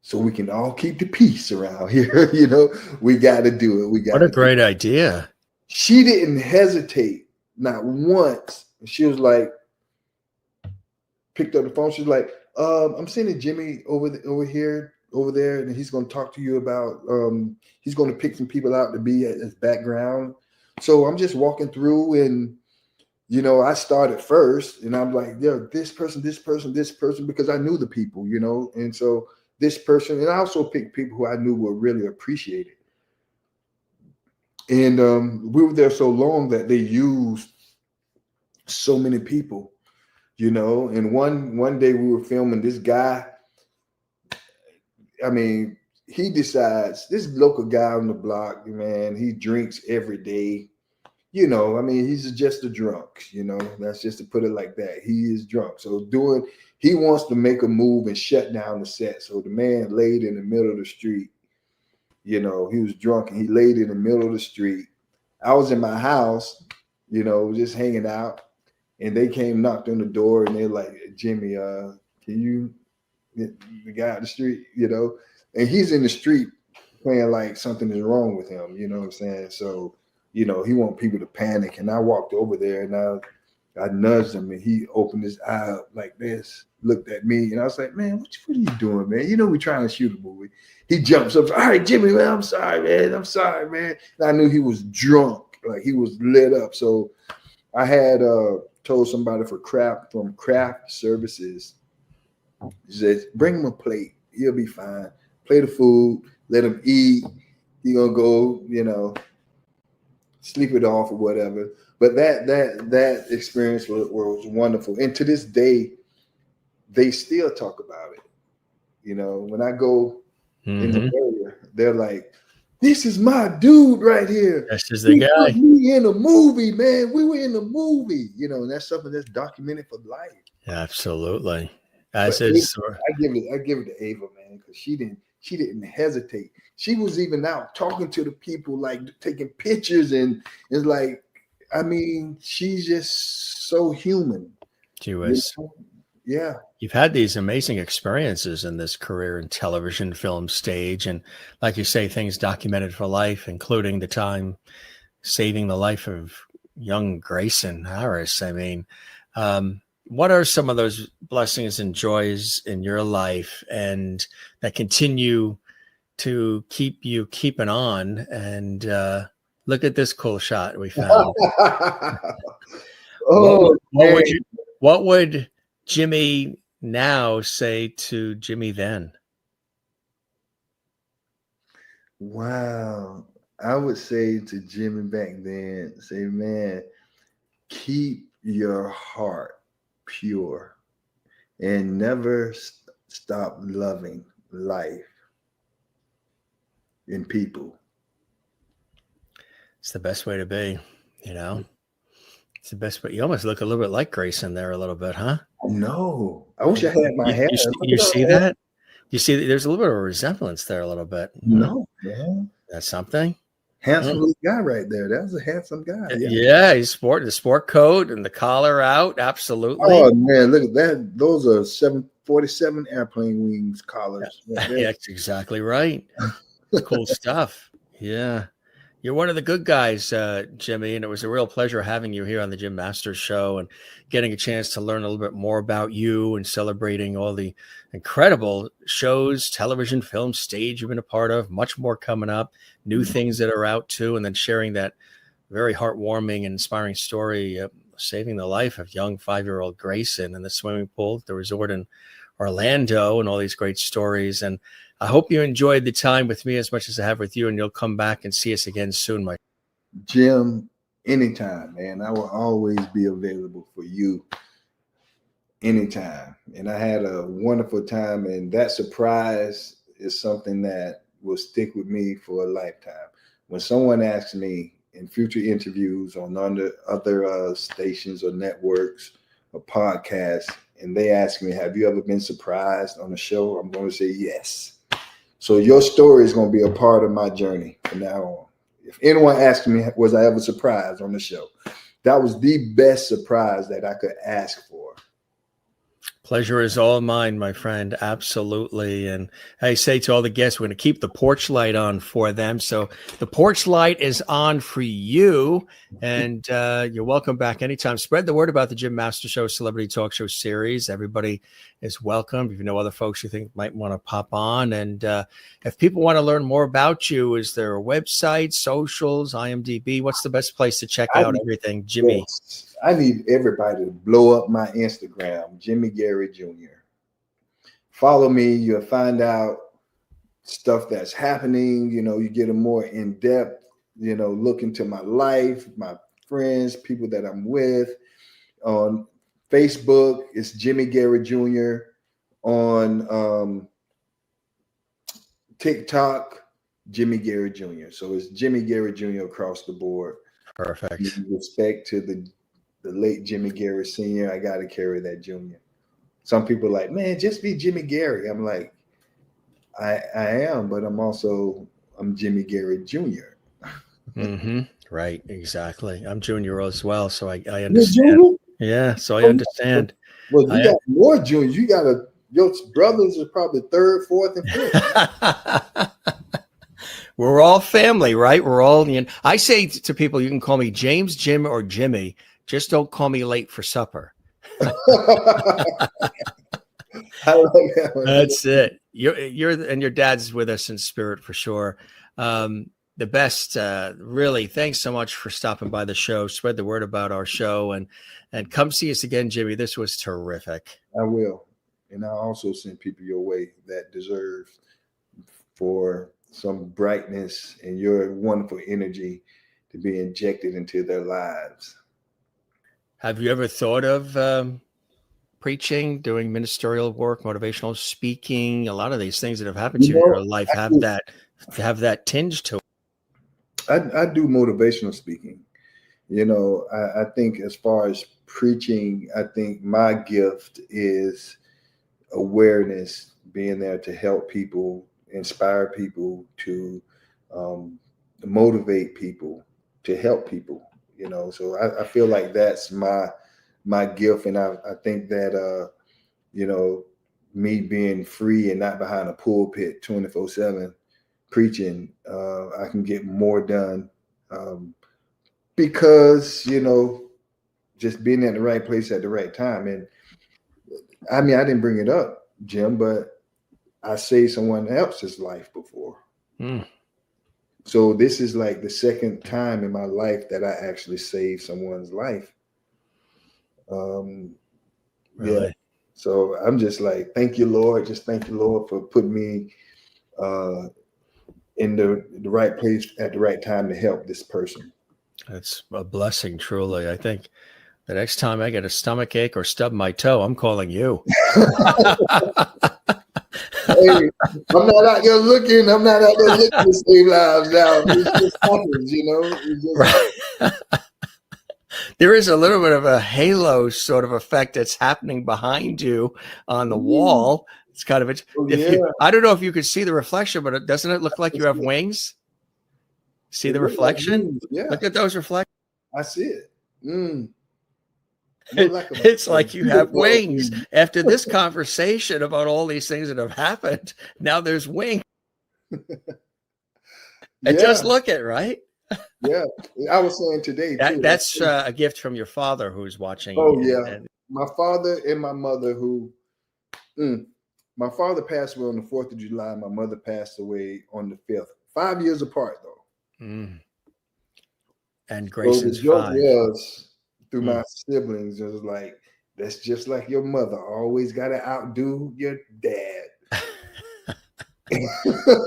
so we can all keep the peace around here. You know, we got to do it. What a great idea. She didn't hesitate, not once. She was like, picked up the phone. She's like, I'm sending Jimmy over there, and he's going to talk to you about, he's going to pick some people out to be as background. So I'm just walking through, and you know, I started first, and I'm like, yeah, this person, because I knew the people, you know, and so this person, and I also picked people who I knew were really appreciated. And we were there so long that they used so many people, you know. And one day we were filming this guy. I mean, he decides, this local guy on the block, man, he drinks every day. You know, I mean, he's just a drunk, you know, that's just to put it like that. He is drunk. So he wants to make a move and shut down the set. So the man laid in the middle of the street. You know, he was drunk and he laid in the middle of the street. I was in my house, you know, just hanging out, and they came, knocked on the door, and they're like, Jimmy, can you get the guy out the street, you know? And he's in the street playing like something is wrong with him, you know what I'm saying? So, you know, he want people to panic. And I walked over there and I nudged him, and he opened his eye up like this, looked at me, and I was like, man, what are you doing, man? You know, we're trying to shoot a movie. He jumps up, all right, Jimmy, man, I'm sorry, man. And I knew he was drunk, like he was lit up. So I had told somebody from craft services, he said, bring him a plate. He'll be fine. Plate of food, let him eat. He gonna go, you know, sleep it off or whatever. But that experience was wonderful. And to this day, they still talk about it. You know, when I go in the area, they're like, this is my dude right here. This is the guy. Put me in a movie, man. We were in the movie. You know, and that's something that's documented for life. Absolutely. I give it to Ava, man, because she didn't hesitate. She was even out talking to the people, like taking pictures, and it's like, I mean, she's just so human. She was. You know? Yeah. You've had these amazing experiences in this career in television, film, stage, and like you say, things documented for life, including the time saving the life of young Graysyn Harris. I mean, what are some of those blessings and joys in your life and that continue to keep you keeping on? And look at this cool shot we found. What would Jimmy now say to Jimmy then? Wow. I would say to Jimmy back then, say, man, keep your heart pure and never stop loving life and people. It's the best way to be, you know. It's the best way. You almost look a little bit like Grayson there a little bit, huh? No, I wish I had my hair. You see that? You see, there's a little bit of a resemblance there a little bit. No, man. That's something. Handsome little guy right there. That was a handsome guy. Yeah, he's sporting the sport coat and the collar out. Absolutely. Oh man, look at that. Those are 747 airplane wings collars. Right. That's exactly right. Cool stuff. Yeah. You're one of the good guys, Jimmy, and it was a real pleasure having you here on the Jim Masters Show and getting a chance to learn a little bit more about you and celebrating all the incredible shows, television, film, stage you've been a part of, much more coming up, new things that are out too, and then sharing that very heartwarming and inspiring story, saving the life of young 5-year-old Grayson in the swimming pool at the resort in Orlando, and all these great stories. And I hope you enjoyed the time with me as much as I have with you, and you'll come back and see us again soon, Mike. Jim, anytime, man. I will always be available for you anytime. And I had a wonderful time, and that surprise is something that will stick with me for a lifetime. When someone asks me in future interviews on other stations or networks or podcasts, and they ask me, have you ever been surprised on a show? I'm going to say yes. So your story is going to be a part of my journey from now on. If anyone asks me, was I ever surprised on the show? That was the best surprise that I could ask for. Pleasure is all mine, my friend. Absolutely. And I say to all the guests, we're going to keep the porch light on for them. So the porch light is on for you. And you're welcome back anytime. Spread the word about the Jim Master Show Celebrity Talk Show series. Everybody is welcome. If you know other folks you think might want to pop on. And if people want to learn more about you, is there a website, socials, IMDb? What's the best place to check out everything, Jimmy? Yes. I need everybody to blow up my Instagram, Jimmy Gary Jr. Follow me. You'll find out stuff that's happening. You know, you get a more in-depth, you know, look into my life, my friends, people that I'm with. On Facebook, it's Jimmy Gary Jr. On TikTok, Jimmy Gary Jr. So it's Jimmy Gary Jr. across the board. Perfect. With respect to the late Jimmy Gary Sr., I got to carry that Junior. Some people are like, man, just be Jimmy Gary. I'm like, I am, but I'm Jimmy Gary Jr. Mm-hmm. Right, exactly. I'm Junior as well, so I understand. Yeah, so I understand. Well, you got more juniors. You got your brothers are probably third, fourth, and fifth. We're all family, right? We're all. I say to people, you can call me James, Jim, or Jimmy. Just don't call me late for supper. I like that one. That's it. You're and your dad's with us in spirit for sure. The best, really. Thanks so much for stopping by the show. Spread the word about our show and come see us again, Jimmy. This was terrific. I will, and I'll also send people your way that deserve for some brightness and your wonderful energy to be injected into their lives. Have you ever thought of preaching, doing ministerial work, motivational speaking? A lot of these things that have happened to you in your life have that tinge to it. I do motivational speaking. You know, I think as far as preaching, I think my gift is awareness, being there to help people, inspire people, to motivate people, to help people. You know, so I feel like that's my gift, and I think that you know, me being free and not behind a pulpit 24/7 preaching, I can get more done because, you know, just being at the right place at the right time. And I mean, I didn't bring it up, Jim, but I saved someone else's life before. So this is like the second time in my life that I actually saved someone's life. Really? Yeah. So I'm just like, thank you, Lord. Just thank you, Lord, for putting me in the right place at the right time to help this person. That's a blessing, truly. I think the next time I get a stomach ache or stub my toe, I'm calling you. Hey, I'm not out there looking to save lives now. It just happens, you know. Right. There is a little bit of a halo sort of effect that's happening behind you on the wall. It's kind of I don't know if you could see the reflection, but doesn't it look like you have wings? See the reflection? Yeah. Look at those reflections. I see it. It's like you have wings. After this conversation about all these things that have happened, now there's wings. And just look at, right? Yeah. I was saying today, too. That's a gift from your father who's watching. Oh, yeah. My father and my mother my father passed away on the 4th of July. My mother passed away on the 5th. 5 years apart, though. And Grayson's so the joke 5. Was, through my siblings, it was like, that's just like your mother. Always got to outdo your dad.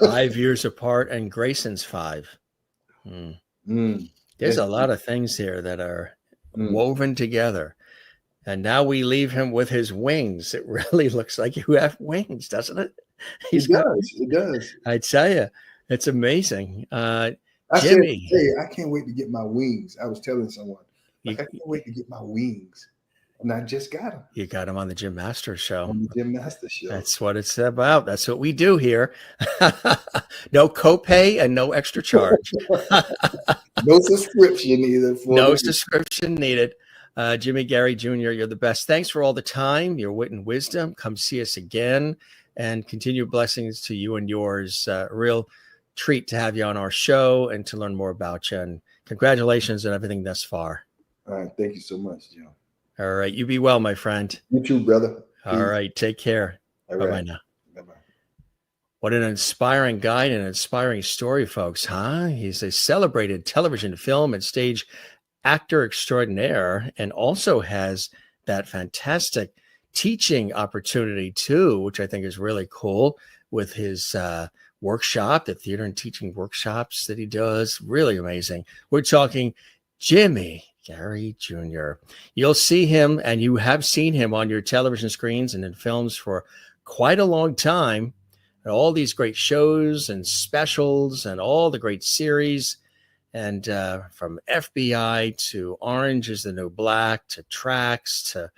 5 years apart, and Grayson's 5. There's a lot of things here that are woven together. And now we leave him with his wings. It really looks like you have wings, doesn't it? It does. I tell you, it's amazing. I Jimmy. said, hey, I can't wait to get my wings. I was telling someone, I can't wait to get my wings. And I just got them. You got them on the Jim Master Show. On the Jim Master Show. That's what it's about. That's what we do here. No copay and no extra charge. No subscription either. No subscription needed. Jimmy Gary Jr., you're the best. Thanks for all the time, your wit and wisdom. Come see us again, and continued blessings to you and yours. Real treat to have you on our show and to learn more about you. And congratulations on everything thus far. All right. Thank you so much, Joe. All right. You be well, my friend. You too, brother. All right. Take care. All Bye-bye right. now. Bye-bye. What an inspiring guy and an inspiring story, folks, huh? He's a celebrated television, film, and stage actor extraordinaire, and also has that fantastic teaching opportunity too, which I think is really cool, with his workshop, the theater and teaching workshops that he does. Really amazing. We're talking Jimmy Gary Jr. You'll see him, and you have seen him on your television screens and in films for quite a long time. And all these great shows and specials and all the great series. And from FBI to Orange is the New Black to Tracks to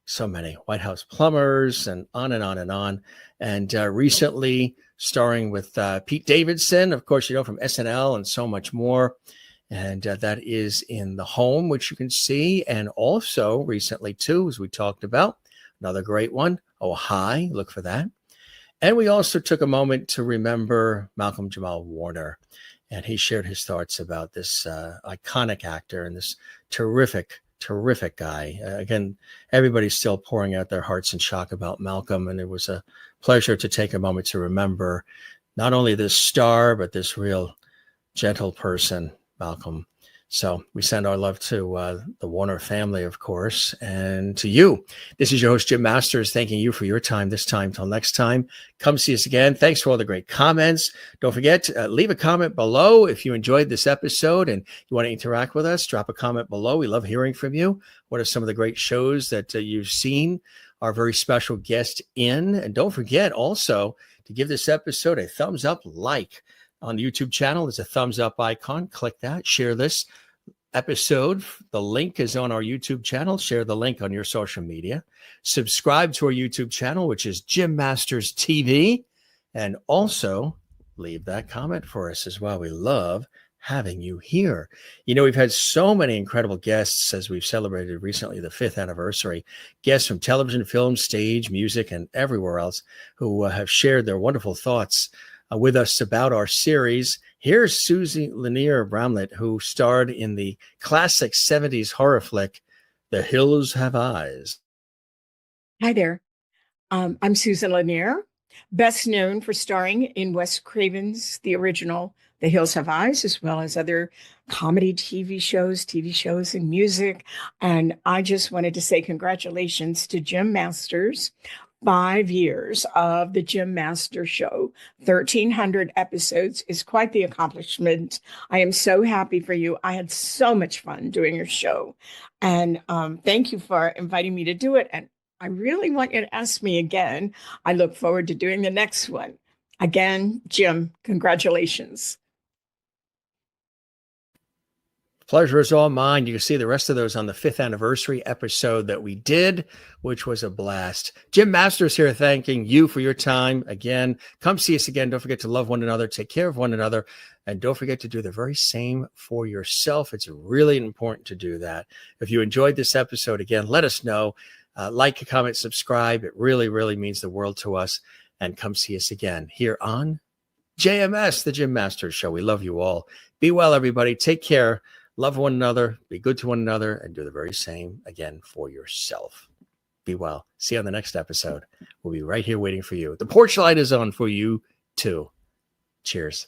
so many, White House Plumbers, and on and on and on. And recently starring with Pete Davidson, of course, from SNL and so much more. And that is in The Home, which you can see. And also recently, too, as we talked about, another great one, Oh Hi, look for that. And we also took a moment to remember Malcolm Jamal Warner. And he shared his thoughts about this iconic actor and this terrific guy. Again, everybody's still pouring out their hearts in shock about Malcolm. And it was a pleasure to take a moment to remember not only this star, but this real gentle person, Malcolm. So we send our love to the Warner family, of course, and to you. This is your host, Jim Masters, thanking you for your time this time. Till next time, come see us again. Thanks for all the great comments. Don't forget, leave a comment below if you enjoyed this episode and you want to interact with us. Drop a comment below. We love hearing from you. What are some of the great shows that you've seen our very special guest in? And don't forget also to give this episode a thumbs up, like. On the YouTube channel, there's a thumbs up icon. Click that. Share this episode. The link is on our YouTube channel. Share the link on your social media. Subscribe to our YouTube channel, which is Jim Masters TV. And also leave that comment for us as well. We love having you here. We've had so many incredible guests as we've celebrated recently the 5th anniversary. Guests from television, film, stage, music, and everywhere else who have shared their wonderful thoughts with us about our series. Here's Susie Lanier Bramlett, who starred in the classic 70s horror flick, The Hills Have Eyes. Hi there. I'm Susan Lanier, best known for starring in Wes Craven's the original The Hills Have Eyes, as well as other comedy TV shows and music. And I just wanted to say congratulations to Jim Masters. 5 years of the Jim Masters Show, 1,300 episodes is quite the accomplishment. I am so happy for you. I had so much fun doing your show. And thank you for inviting me to do it. And I really want you to ask me again. I look forward to doing the next one. Again, Jim, congratulations. Pleasure is all mine. You can see the rest of those on the 5th anniversary episode that we did, which was a blast. Jim Masters here, thanking you for your time. Again, come see us again. Don't forget to love one another, take care of one another, and don't forget to do the very same for yourself. It's really important to do that. If you enjoyed this episode, again, let us know. Like, comment, subscribe. It really, really means the world to us. And come see us again here on JMS, the Jim Masters Show. We love you all. Be well, everybody. Take care. Love one another, be good to one another, and do the very same again for yourself. Be well. See you on the next episode. We'll be right here waiting for you. The porch light is on for you too. Cheers.